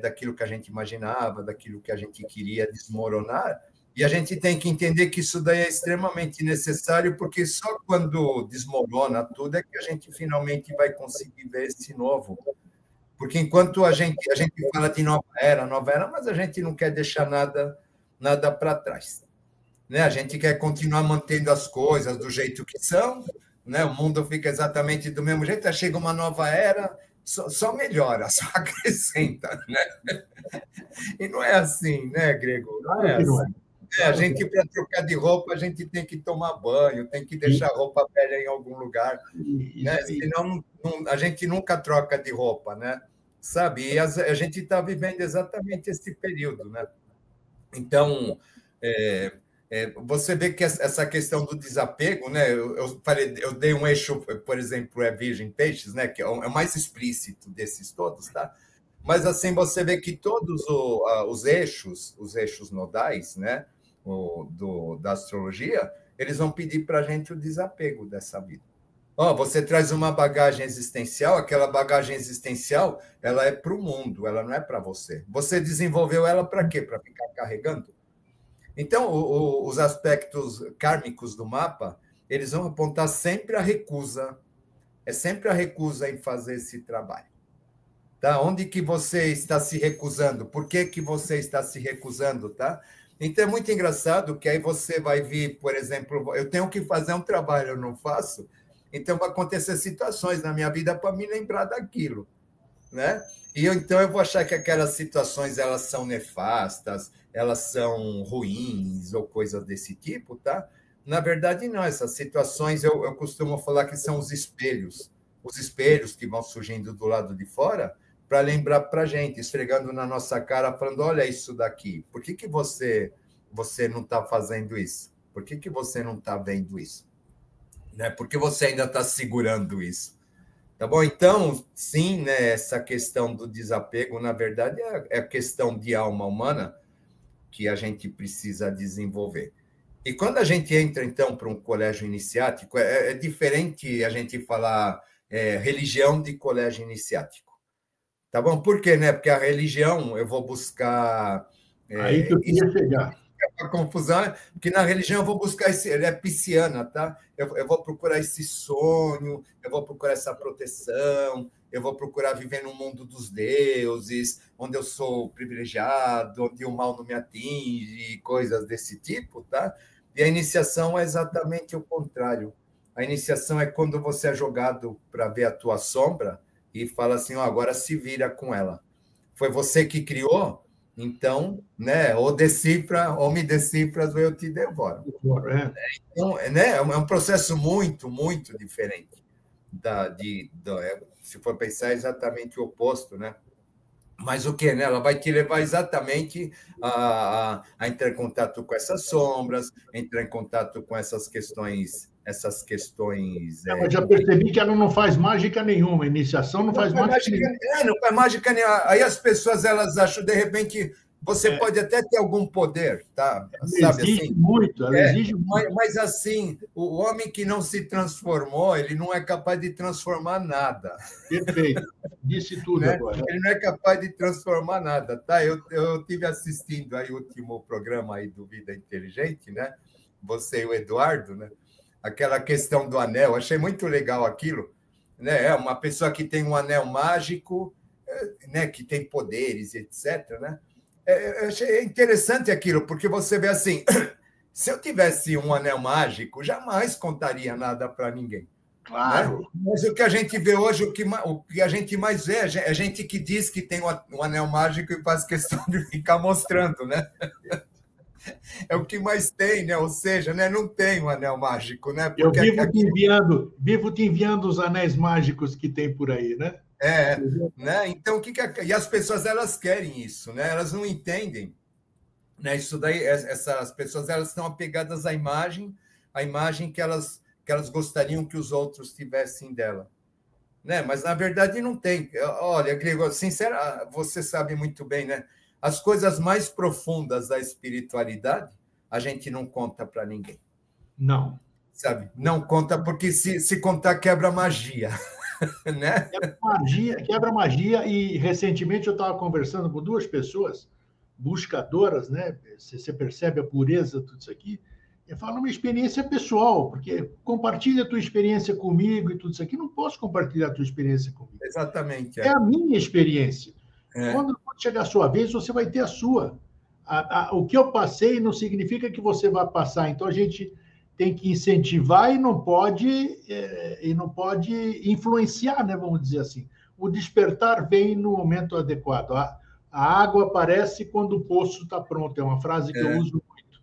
daquilo que a gente imaginava, daquilo que a gente queria desmoronar, e a gente tem que entender que isso daí é extremamente necessário, porque só quando desmorona tudo é que a gente finalmente vai conseguir ver esse novo. Porque enquanto a gente fala de nova era, mas a gente não quer deixar nada para trás. Né? A gente quer continuar mantendo as coisas do jeito que são, né? O mundo fica exatamente do mesmo jeito, aí chega uma nova era, só melhora, só acrescenta. Né? E não é assim, né, Grego? Não é assim. A gente, para trocar de roupa, a gente tem que tomar banho, tem que deixar a roupa velha em algum lugar, né? Senão a gente nunca troca de roupa, né? Sabe? E a gente está vivendo exatamente esse período, né? Então, você vê que essa questão do desapego, né? Eu dei um eixo, por exemplo, Virgem Peixes, né? Que é o mais explícito desses todos, tá? Mas assim você vê que todos os eixos nodais, né? Da astrologia, eles vão pedir para a gente o desapego dessa vida. Ó, você traz uma bagagem existencial, aquela bagagem existencial, ela é para o mundo, ela não é para você. Você desenvolveu ela para quê? Para ficar carregando? Então, os aspectos kármicos do mapa, eles vão apontar sempre a recusa. É sempre a recusa em fazer esse trabalho. Tá? Onde que você está se recusando? Por que que você está se recusando, tá? Então, é muito engraçado que aí você vai vir, por exemplo, eu tenho que fazer um trabalho, eu não faço, então vai acontecer situações na minha vida para me lembrar daquilo, né? Então eu vou achar que aquelas situações elas são nefastas, elas são ruins ou coisas desse tipo, tá? Na verdade, não. Essas situações eu costumo falar que são os espelhos que vão surgindo do lado de fora para lembrar para a gente, esfregando na nossa cara, falando: olha isso daqui, por que que você não está fazendo isso? Por que que você não está vendo isso? Né? Por que você ainda está segurando isso? Tá bom? Então, sim, né, essa questão do desapego, na verdade, é a questão de alma humana que a gente precisa desenvolver. E quando a gente entra, então, para um colégio iniciático, é diferente a gente falar religião de colégio iniciático. Tá bom? Por quê? Né? Porque a religião, eu vou buscar...
Aí que eu queria chegar.
A confusão, porque na religião eu vou buscar ele é pisciana, tá? Eu vou procurar esse sonho, eu vou procurar essa proteção, eu vou procurar viver no mundo dos deuses, onde eu sou privilegiado, onde o mal não me atinge, coisas desse tipo, tá? E a iniciação é exatamente o contrário. A iniciação é quando você é jogado para ver a tua sombra e fala assim: ó, agora se vira com ela. Foi você que criou? Então, né, ou decifra, ou me decifras, ou eu te devoro. Então, né, é um processo muito, muito diferente. Se for pensar, é exatamente o oposto, né? Mas o que, né? Ela vai te levar exatamente a entrar em contato com essas sombras, entrar em contato com essas questões.
Mas já percebi que ela não faz mágica nenhuma, a iniciação não faz mágica nenhuma.
Não faz mágica nenhuma. Aí as pessoas elas acham, de repente, você pode até ter algum poder, tá?
Sabe, exige assim? Muito, ela exige muito.
Mas assim, o homem que não se transformou, ele não é capaz de transformar nada.
Perfeito, disse tudo, né? Agora.
Ele não é capaz de transformar nada, tá? Eu tive assistindo aí o último programa aí do Vida Inteligente, né? Você e o Eduardo, né? Aquela questão do anel, achei muito legal aquilo, né? É uma pessoa que tem um anel mágico, né? Que tem poderes, etc., né? Eu achei interessante aquilo, porque você vê assim, se eu tivesse um anel mágico, jamais contaria nada para ninguém.
Claro.
Né? Mas o que a gente vê hoje, o que a gente mais vê é gente que diz que tem um anel mágico e faz questão de ficar mostrando, né? É o que mais tem, né? Ou seja, né? Não tem um anel mágico, né?
Porque eu vivo te enviando os anéis mágicos que tem por aí, né?
Né? Então, e as pessoas elas querem isso, né? Elas não entendem, né? Isso daí, essas pessoas elas estão apegadas à imagem que elas gostariam que os outros tivessem dela, né? Mas na verdade não tem. Olha, Gregor, sincera, você sabe muito bem, né? As coisas mais profundas da espiritualidade a gente não conta para ninguém.
Não.
Sabe? Não conta porque se contar quebra a magia. Né?
Quebra magia, e recentemente eu estava conversando com duas pessoas buscadoras, né? Você percebe a pureza de tudo isso aqui. Eu falo uma experiência pessoal, porque compartilha a tua experiência comigo e tudo isso aqui. Não posso compartilhar a tua experiência comigo.
Exatamente.
É a minha experiência. Quando chegar a sua vez, você vai ter a sua. O que eu passei não significa que você vai passar. Então a gente tem que incentivar e não pode influenciar, né? Vamos dizer assim. O despertar vem no momento adequado. A água aparece quando o poço está pronto. É uma frase que eu uso muito.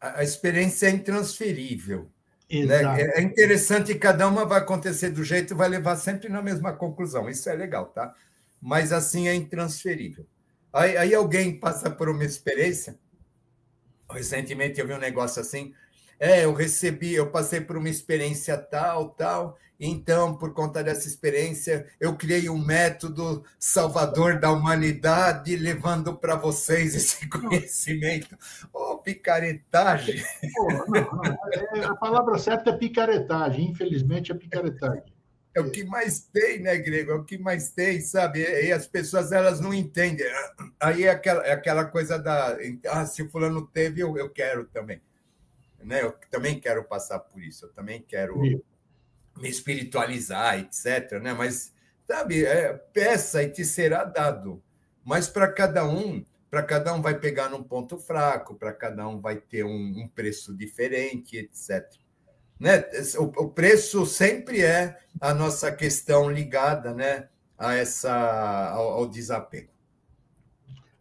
A experiência é intransferível.
Exato.
Né? É interessante, cada uma vai acontecer do jeito, vai levar sempre na mesma conclusão. Isso é legal, tá? Mas assim é intransferível. Aí alguém passa por uma experiência. Recentemente eu vi um negócio assim. Eu passei por uma experiência tal, então, por conta dessa experiência, eu criei um método salvador da humanidade, levando para vocês esse conhecimento. picaretagem.
Pô, não, a palavra certa é picaretagem, infelizmente é picaretagem.
É o que mais tem, né, Grego? É o que mais tem, sabe? E as pessoas, elas não entendem. Aí é aquela coisa da... Ah, se o fulano teve, eu quero também. Né? Eu também quero passar por isso. Eu também quero me espiritualizar, etc. Né? Mas, sabe, peça e te será dado. Mas para cada um vai pegar num ponto fraco, para cada um vai ter um preço diferente, etc. Né? O preço sempre é a nossa questão ligada, né, ao desapego.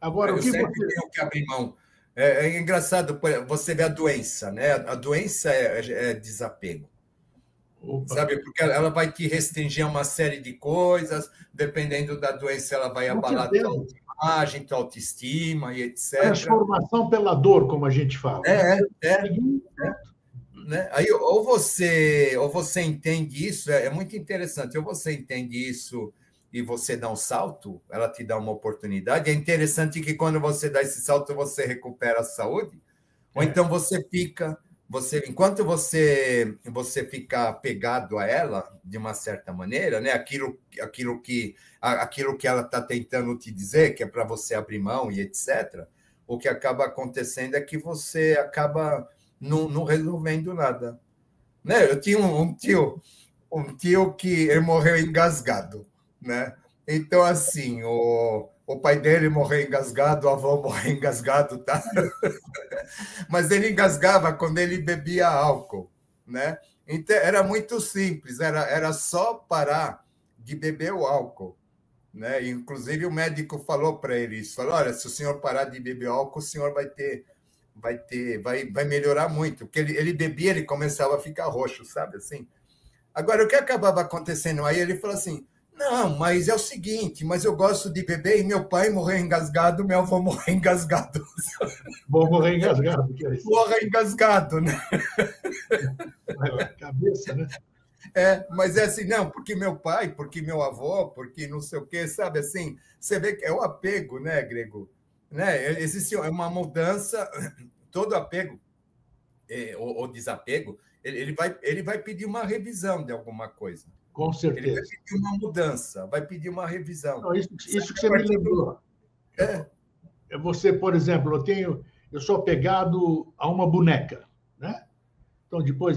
Agora,
eu sempre tenho que abrir mão. É engraçado, você vê a doença, né? A doença é desapego. Opa. Sabe? Porque ela vai te restringir a uma série de coisas, dependendo da doença, ela vai abalar tua autoimagem, tua autoestima e etc.
Transformação pela dor, como a gente fala.
Né? Aí, ou você entende isso, é muito interessante, ou você entende isso e você dá um salto, ela te dá uma oportunidade. É interessante que quando você dá esse salto, você recupera a saúde, ou então você fica, enquanto você fica apegado a ela, de uma certa maneira, né? aquilo que ela está tentando te dizer, que é para você abrir mão e etc., o que acaba acontecendo é que você acaba não resolvendo nada. Né? Eu tinha um tio que ele morreu engasgado, né? Então, assim, o pai dele morreu engasgado, o avô morreu engasgado, tá? Mas ele engasgava quando ele bebia álcool, né? Então, era muito simples, era só parar de beber o álcool, né? Inclusive, o médico falou para ele isso, falou, olha, se o senhor parar de beber álcool, o senhor vai melhorar muito, porque ele bebia, ele começava a ficar roxo, sabe assim? Agora, o que acabava acontecendo? Aí ele falou assim, não, mas é o seguinte, mas eu gosto de beber e meu pai morreu engasgado, meu avô morreu engasgado.
Vou morrer engasgado, que é isso?
Morra engasgado, né?
Cabeça, né?
Mas é assim, não, porque meu pai, porque meu avô, porque não sei o quê, sabe assim? Você vê que é o apego, né, Grego? Né? Existe uma mudança, todo apego, ou desapego, ele vai pedir uma revisão de alguma coisa.
Com certeza.
Ele vai pedir uma mudança, vai pedir uma revisão.
Não, isso que você me lembrou. Você, por exemplo, eu sou apegado a uma boneca, né? Então, depois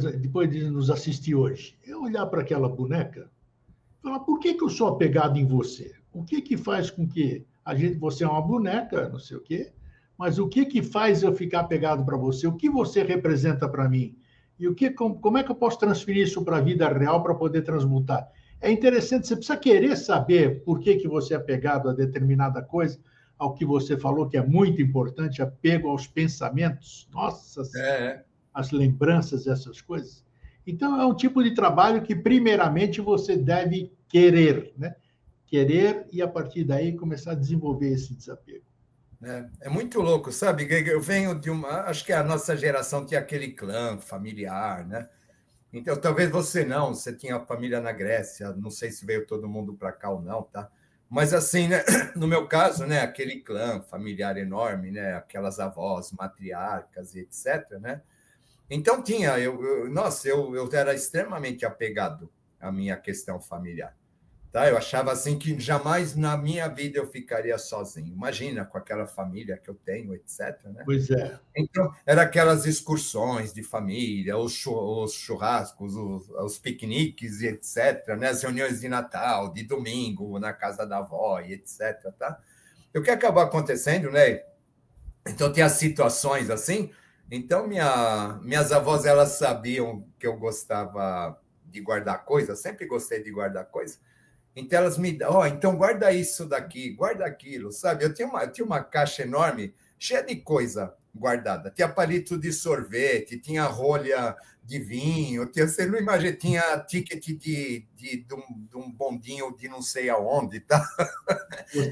de nos assistir hoje, eu olhar para aquela boneca e falar, por que eu sou apegado em você? O que faz com que você é uma boneca, não sei o quê, mas o que faz eu ficar apegado para você? O que você representa para mim? E como é que eu posso transferir isso para a vida real para poder transmutar? É interessante, você precisa querer saber por que você é apegado a determinada coisa, ao que você falou, que é muito importante, apego aos pensamentos, as lembranças, essas coisas. Então, é um tipo de trabalho que, primeiramente, você deve querer, né? Querer e, a partir daí, começar a desenvolver esse desapego.
É muito louco, sabe? Eu venho de acho que a nossa geração tinha aquele clã familiar, né? Então, talvez você tinha família na Grécia, não sei se veio todo mundo para cá ou não, tá? Mas, assim, né? No meu caso, né? Aquele clã familiar enorme, né? Aquelas avós, matriarcas e etc., né? Então, eu era extremamente apegado à minha questão familiar. Tá? Eu achava assim que jamais na minha vida eu ficaria sozinho. Imagina, com aquela família que eu tenho, etc. Né?
Pois é.
Então, eram aquelas excursões de família, os churrascos, os piqueniques, e etc. Né? As reuniões de Natal, de domingo, na casa da avó, e etc. Tá? E o que acabou acontecendo, né? Então, tem as situações assim. Então, minhas avós, elas sabiam que eu gostava de guardar coisa, sempre gostei de guardar coisa. Então, elas me dão, então guarda isso daqui, guarda aquilo, sabe? Eu tinha uma caixa enorme, cheia de coisa guardada. Tinha palito de sorvete, tinha rolha de vinho, você não imagina, tinha ticket de um bondinho de não sei aonde, tá? Eu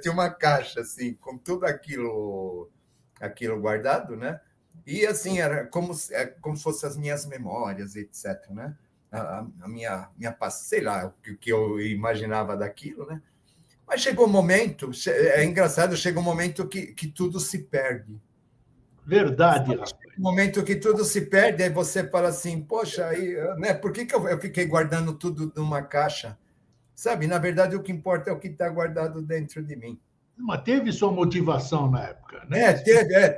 tinha uma caixa, assim, com tudo aquilo guardado, né? E, assim, era como se fossem as minhas memórias, etc., né? A minha sei lá, o que eu imaginava daquilo, né? Mas chegou um momento, é engraçado, chega um momento que tudo se perde,
Verdade, rapaz.
No momento que tudo se perde, aí você fala assim, poxa, aí, né, por que eu fiquei guardando tudo numa caixa? Sabe, na verdade, o que importa é o que está guardado dentro de mim.
Mas teve sua motivação na época, né?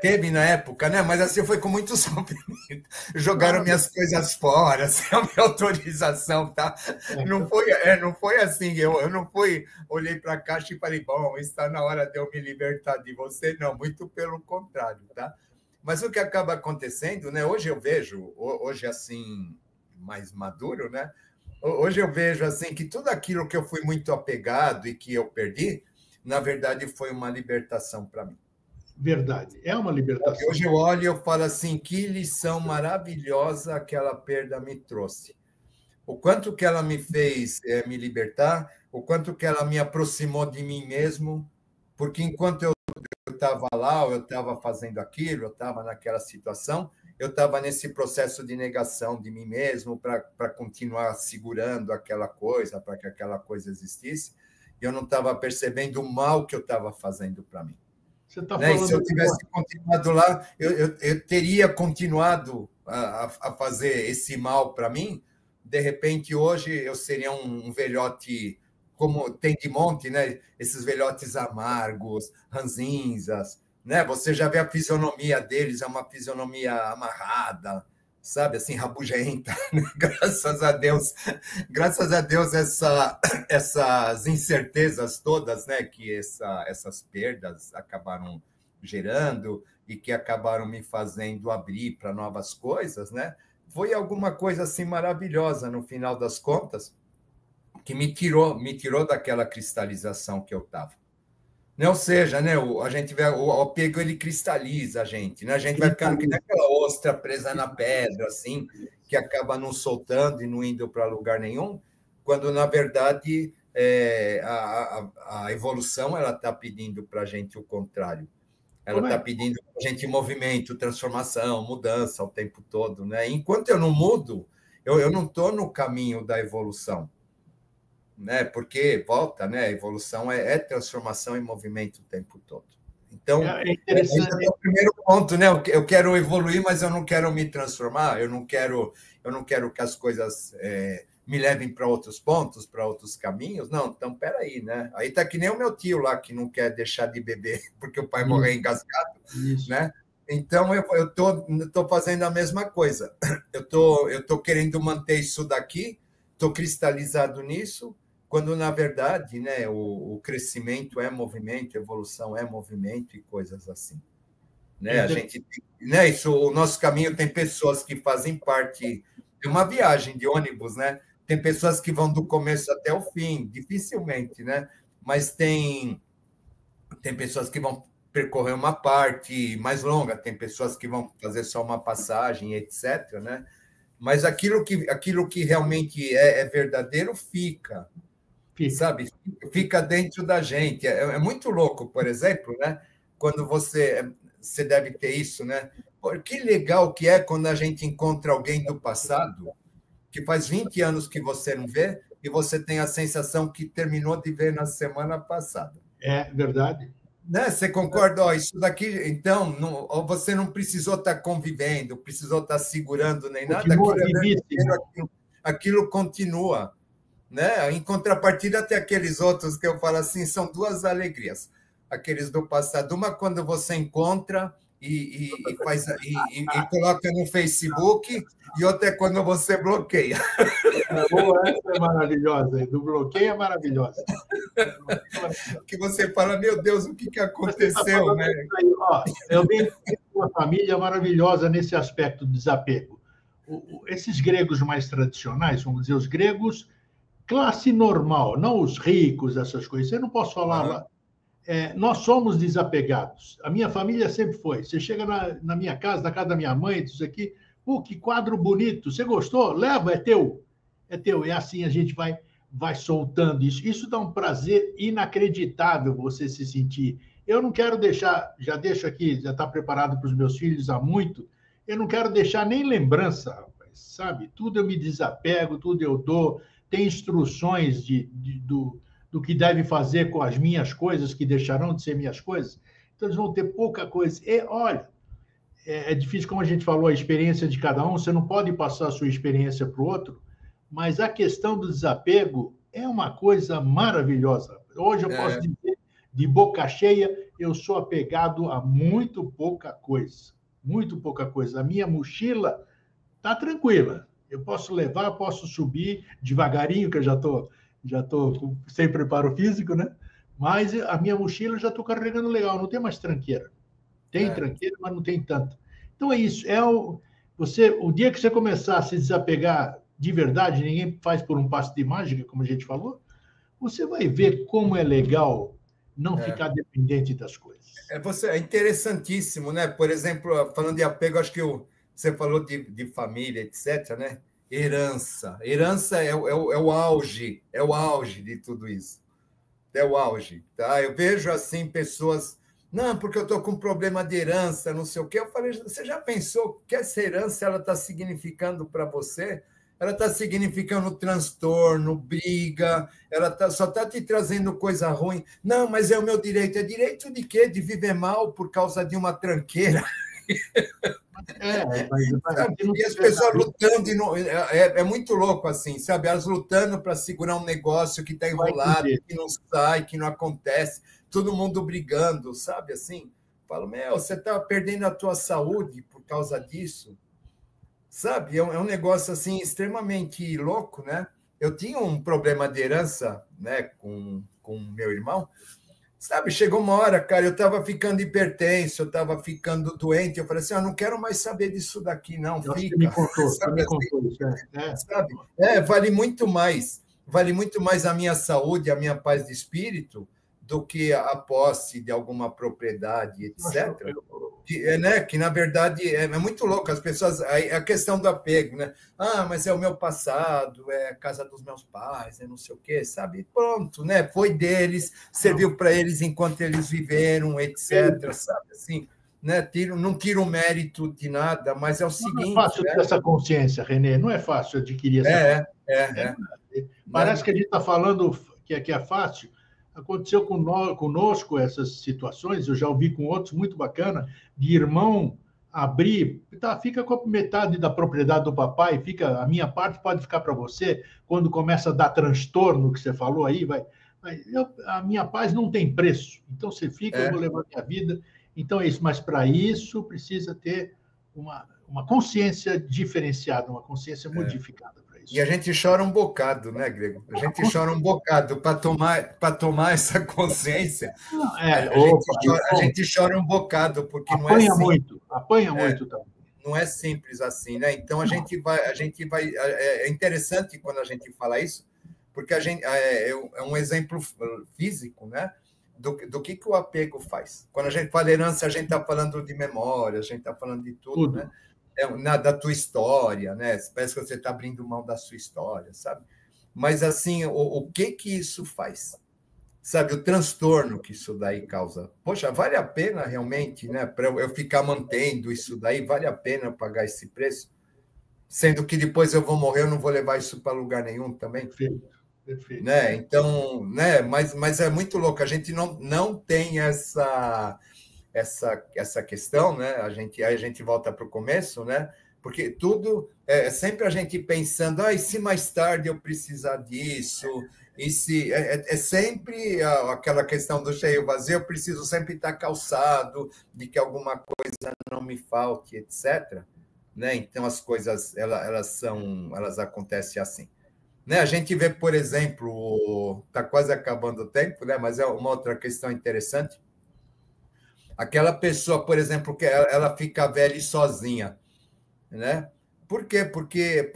Teve na época, né? Mas assim foi com muito sofrimento. Jogaram minhas coisas fora, sem a minha autorização, tá? Não foi assim. Eu não fui, olhei para a caixa e falei, bom, está na hora de eu me libertar de você. Não, muito pelo contrário, tá? Mas o que acaba acontecendo, né? Hoje eu vejo, hoje assim, mais maduro, né? Hoje eu vejo assim que tudo aquilo que eu fui muito apegado e que eu perdi, na verdade, foi uma libertação para mim.
Verdade, é uma libertação.
Hoje eu olho e eu falo assim, que lição maravilhosa aquela perda me trouxe. O quanto que ela me fez me libertar, o quanto que ela me aproximou de mim mesmo, porque enquanto eu estava lá, ou eu estava fazendo aquilo, eu estava naquela situação, eu estava nesse processo de negação de mim mesmo para continuar segurando aquela coisa, para que aquela coisa existisse, e eu não estava percebendo o mal que eu estava fazendo para mim.
Você tá
Né? E
falando
se eu tivesse continuado lá, eu teria continuado a fazer esse mal para mim. De repente, hoje, eu seria um velhote, como tem de monte, né? Esses velhotes amargos, ranzinzas. Né? Você já vê a fisionomia deles, é uma fisionomia amarrada, sabe, assim, rabugenta. Né? Graças a Deus essas incertezas todas, né, que essas perdas acabaram gerando e que acabaram me fazendo abrir para novas coisas, né, foi alguma coisa assim maravilhosa no final das contas que me tirou daquela cristalização que eu estava. Ou seja, né, a gente vê o apego, ele cristaliza a gente, né? A gente vai ficando que nem aquela ostra presa na pedra, assim, que acaba não soltando e não indo para lugar nenhum, quando, na verdade, a evolução ela está pedindo para a gente o contrário. Ela está pedindo para a gente movimento, transformação, mudança o tempo todo. Né? Enquanto eu não mudo, eu não estou no caminho da evolução. Né? Porque volta, né? A evolução é transformação e movimento o tempo todo. Então, esse é o primeiro ponto, né? Eu quero evoluir, mas eu não quero me transformar, eu não quero que as coisas me levem para outros pontos, para outros caminhos. Não, então, peraí, né? Aí tá que nem o meu tio lá, que não quer deixar de beber porque o pai morreu engasgado, né? Então, eu tô fazendo a mesma coisa. Eu tô querendo manter isso daqui, estou cristalizado nisso, quando, na verdade, né, o crescimento é movimento, evolução é movimento e coisas assim. Né? A gente, né, o nosso caminho tem pessoas que fazem parte de uma viagem de ônibus, né? Tem pessoas que vão do começo até o fim, dificilmente, né? Mas tem pessoas que vão percorrer uma parte mais longa, tem pessoas que vão fazer só uma passagem, etc., né? Mas aquilo que realmente é verdadeiro fica. Sabe? Fica dentro da gente. É muito louco, por exemplo, né? Quando você deve ter isso, né? Pô, que legal que é quando a gente encontra alguém do passado que faz 20 anos que você não vê e você tem a sensação que terminou de ver na semana passada.
É verdade.
Né? Você concorda? Ó, isso daqui, então, você não precisou estar convivendo, precisou estar segurando nem nada. Aquilo continua. Né? Em contrapartida, tem aqueles outros que eu falo assim, são duas alegrias. Aqueles do passado, uma quando você encontra e coloca no Facebook, e outra é quando você bloqueia.
Essa é maravilhosa, do bloqueio é maravilhosa.
Que você fala, meu Deus, o que aconteceu? Né?
Ó, eu venho de uma família maravilhosa nesse aspecto do desapego. Esses gregos mais tradicionais, vamos dizer, os gregos classe normal, não os ricos, essas coisas. Eu não posso falar lá. Nós somos desapegados. A minha família sempre foi. Você chega na minha casa, na casa da minha mãe, diz aqui, que quadro bonito. Você gostou? Leva, é teu. É teu. E assim a gente vai soltando isso. Isso dá um prazer inacreditável você se sentir. Eu não quero deixar, já deixo aqui, já está preparado para os meus filhos há muito, eu não quero deixar nem lembrança, rapaz, sabe? Tudo eu me desapego, tudo eu dou. Tem instruções do que deve fazer com as minhas coisas, que deixarão de ser minhas coisas. Então, eles vão ter pouca coisa. E, olha, é difícil, como a gente falou, a experiência de cada um, você não pode passar a sua experiência para o outro, mas a questão do desapego é uma coisa maravilhosa. Hoje eu posso dizer, de boca cheia, eu sou apegado a muito pouca coisa. Muito pouca coisa. A minha mochila está tranquila. Eu posso levar, posso subir devagarinho, que eu já tô sem preparo físico, né? Mas a minha mochila eu já estou carregando legal, não tem mais tranqueira. Tem tranqueira, mas não tem tanto. Então é isso. O dia que você começar a se desapegar de verdade, ninguém faz por um passe de mágica, como a gente falou, você vai ver como é legal não ficar dependente das coisas.
É interessantíssimo, né? Por exemplo, falando de apego, acho que você falou de família, etc., né? Herança. Herança é o auge, de tudo isso. É o auge, tá? Eu vejo, assim, pessoas... Não, porque eu estou com problema de herança, não sei o quê. Eu falei, você já pensou que essa herança ela está significando para você? Ela está significando transtorno, briga, só está te trazendo coisa ruim. Não, mas é o meu direito. É direito de quê? De viver mal por causa de uma tranqueira? E as pessoas lutando, é muito louco assim, sabe? Elas lutando para segurar um negócio que está enrolado, que não sai, que não acontece, todo mundo brigando, sabe? Assim, falo, você está perdendo a tua saúde por causa disso, sabe? É um negócio assim extremamente louco, né? Eu tinha um problema de herança, né, com meu irmão. Sabe, chegou uma hora, cara, eu estava ficando hipertenso, eu estava ficando doente, eu falei assim, não quero mais saber disso daqui, não, fica.
Você me contou isso,
sabe? Vale muito mais a minha saúde, a minha paz de espírito, do que a posse de alguma propriedade, etc. Que na verdade é muito louco, as pessoas, a questão do apego, né? Mas é o meu passado, é a casa dos meus pais, é não sei o quê, sabe? Pronto, né? Foi deles, serviu para eles enquanto eles viveram, etc. Sabe assim, né? Não tiro o mérito de nada, mas é o seguinte.
Não é fácil ter essa consciência, Renê, não é fácil adquirir essa consciência. Parece que a gente está falando que é fácil. Aconteceu conosco essas situações, eu já ouvi com outros, muito bacana, de irmão abrir, fica com metade da propriedade do papai, a minha parte pode ficar para você, quando começa a dar transtorno, que você falou aí, a minha paz não tem preço, então você fica, eu vou levar a minha vida, então é isso, mas para isso precisa ter uma consciência diferenciada, uma consciência modificada.
E a gente chora um bocado, né, Grego? A gente chora um bocado para tomar essa consciência. A gente chora um bocado, porque não é simples.
Apanha muito também.
Não é simples assim, né? Então a gente vai. É interessante quando a gente fala isso, porque é um exemplo físico, né? Do que o apego faz. Quando a gente fala herança, a gente está falando de memória, a gente está falando de tudo, né? Da tua história, né? Parece que você está abrindo mão da sua história, sabe? Mas, assim, o que isso faz? Sabe, o transtorno que isso daí causa. Poxa, vale a pena realmente, né? Para eu ficar mantendo isso daí, vale a pena pagar esse preço? Sendo que depois eu vou morrer, eu não vou levar isso para lugar nenhum também.
Perfeito.
Né? Então, né? Mas é muito louco, a gente não tem essa questão, né? Aí a gente volta para o começo, né? Porque tudo sempre a gente pensando, e se mais tarde eu precisar disso, e se sempre aquela questão do cheio vazio, eu preciso sempre estar calçado, de que alguma coisa não me falte, etc. Né? Então as coisas elas acontecem assim. Né? A gente vê, por exemplo, está quase acabando o tempo, né? Mas é uma outra questão interessante. Aquela pessoa, por exemplo, que ela fica velha e sozinha, né? Por quê? Porque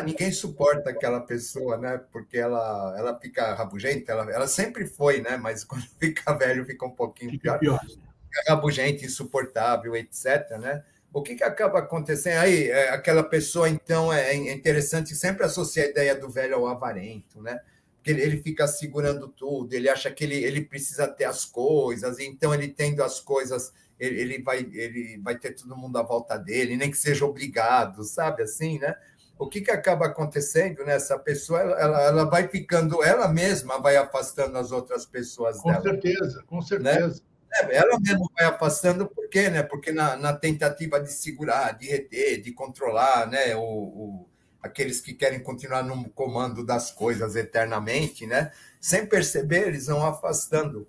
ninguém suporta aquela pessoa, né? Porque ela fica rabugenta, ela sempre foi, né? Mas quando fica velho fica um pouquinho pior. Fica rabugenta, insuportável, etc., né? O que acaba acontecendo? Aí, aquela pessoa, então, é interessante, sempre associa a ideia do velho ao avarento, né? Porque ele fica segurando tudo, ele acha que ele precisa ter as coisas, então ele tendo as coisas, ele vai ter todo mundo à volta dele, nem que seja obrigado, sabe assim, né? O que acaba acontecendo, né? Essa pessoa, ela vai ficando, ela mesma vai afastando as outras pessoas dela.
Com certeza.
Né? Ela mesmo vai afastando, por quê? Né? Porque na tentativa de segurar, de reter, de controlar, né? Aqueles que querem continuar no comando das coisas eternamente, né? Sem perceber, eles vão afastando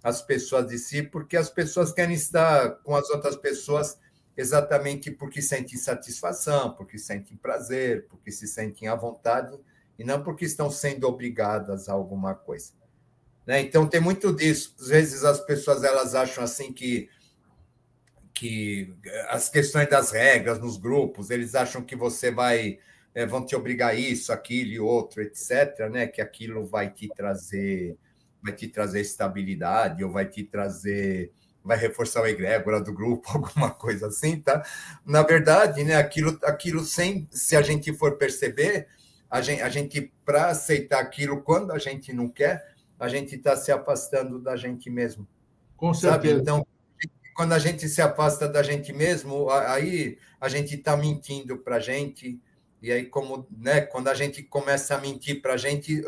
as pessoas de si, porque as pessoas querem estar com as outras pessoas exatamente porque sentem satisfação, porque sentem prazer, porque se sentem à vontade, e não porque estão sendo obrigadas a alguma coisa. Né? Então, tem muito disso. Às vezes, as pessoas elas acham assim que as questões das regras nos grupos, eles acham que você vão te obrigar a isso, aquilo e outro, etc., né? Que aquilo vai te trazer estabilidade, ou vai reforçar a egrégora do grupo, alguma coisa assim, tá? Na verdade, né, aquilo se a gente for perceber, a gente para aceitar aquilo quando a gente não quer, a gente está se afastando da gente mesmo.
Com
sabe?
certeza.
Então, quando a gente se afasta da gente mesmo, aí a gente está mentindo para a gente, e aí, né, quando a gente começa a mentir para a gente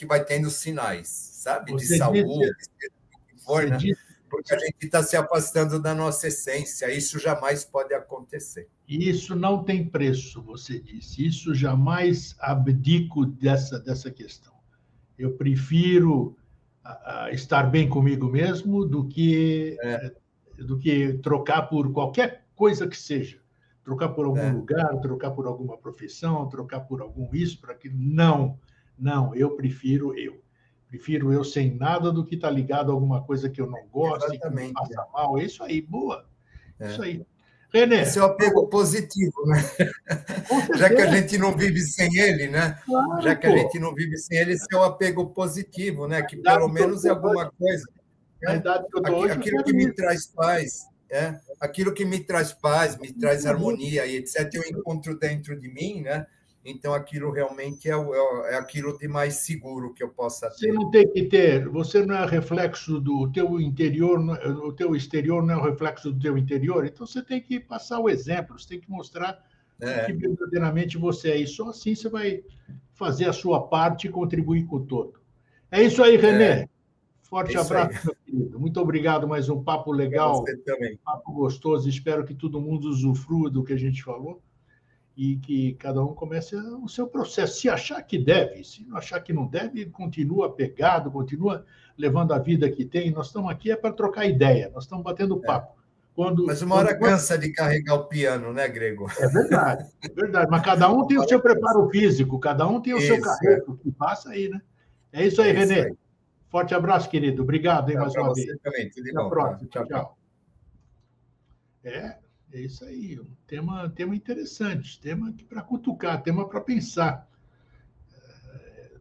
vai tendo sinais, sabe? De saúde, de for, né? Porque a gente está se afastando da nossa essência, isso jamais pode acontecer.
Isso não tem preço, você disse. Isso jamais abdico dessa questão. Eu prefiro estar bem comigo mesmo do que trocar por qualquer coisa que seja. Trocar por algum lugar, trocar por alguma profissão, trocar por algum isso, para aquilo. Não, eu prefiro eu. Prefiro eu sem nada do que estar ligado a alguma coisa que eu não gosto e que me faça mal. É isso aí, boa. Isso aí. René.
Esse é o apego positivo, né? Já que a gente não vive sem ele, né?
Claro,
já que a gente não vive sem ele, esse é o apego positivo, né? Que pelo menos é alguma coisa.
Na idade que eu tô hoje,
aquilo que me traz paz, aquilo que me traz paz, me traz harmonia e etc. Eu encontro dentro de mim, né? Então aquilo realmente é aquilo de mais seguro que eu possa ter.
Você não tem que ter, você não é reflexo do teu interior, o teu exterior não é o reflexo do teu interior, então você tem que passar o exemplo, você tem que mostrar que verdadeiramente você é. E só assim você vai fazer a sua parte e contribuir com o todo. É isso aí, René. Forte abraço, meu querido. Muito obrigado, mais um papo legal, papo gostoso. Espero que todo mundo usufrua do que a gente falou e que cada um comece o seu processo. Se achar que deve, se não achar que não deve, continua apegado, continua levando a vida que tem. Nós estamos aqui para trocar ideia, nós estamos batendo papo.
Mas uma hora cansa de carregar o piano, né, Grego?
É verdade, é verdade. Mas cada um tem o seu preparo físico, cada um tem o seu carrego, que passa aí, né? É isso aí, René. Aí. Forte abraço, querido. Obrigado, mais uma vez.
Também. Tudo
Até a
bom.
próxima. Tchau. É isso aí. Um tema interessante, tema para cutucar, tema para pensar.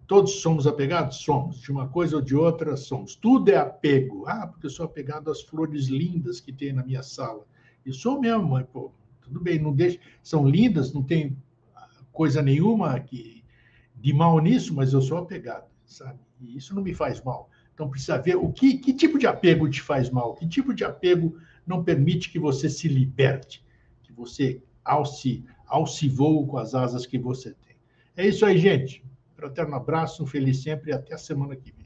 Todos somos apegados? Somos. De uma coisa ou de outra, somos. Tudo é apego. Porque eu sou apegado às flores lindas que tem na minha sala. E sou mesmo, mãe. Pô, tudo bem, não deixa. São lindas, não tem coisa nenhuma de mal nisso, mas eu sou apegado, sabe? E isso não me faz mal. Então, precisa ver que tipo de apego te faz mal, que tipo de apego não permite que você se liberte, que você alce voo com as asas que você tem. É isso aí, gente. Fraterno abraço, um feliz sempre e até a semana que vem.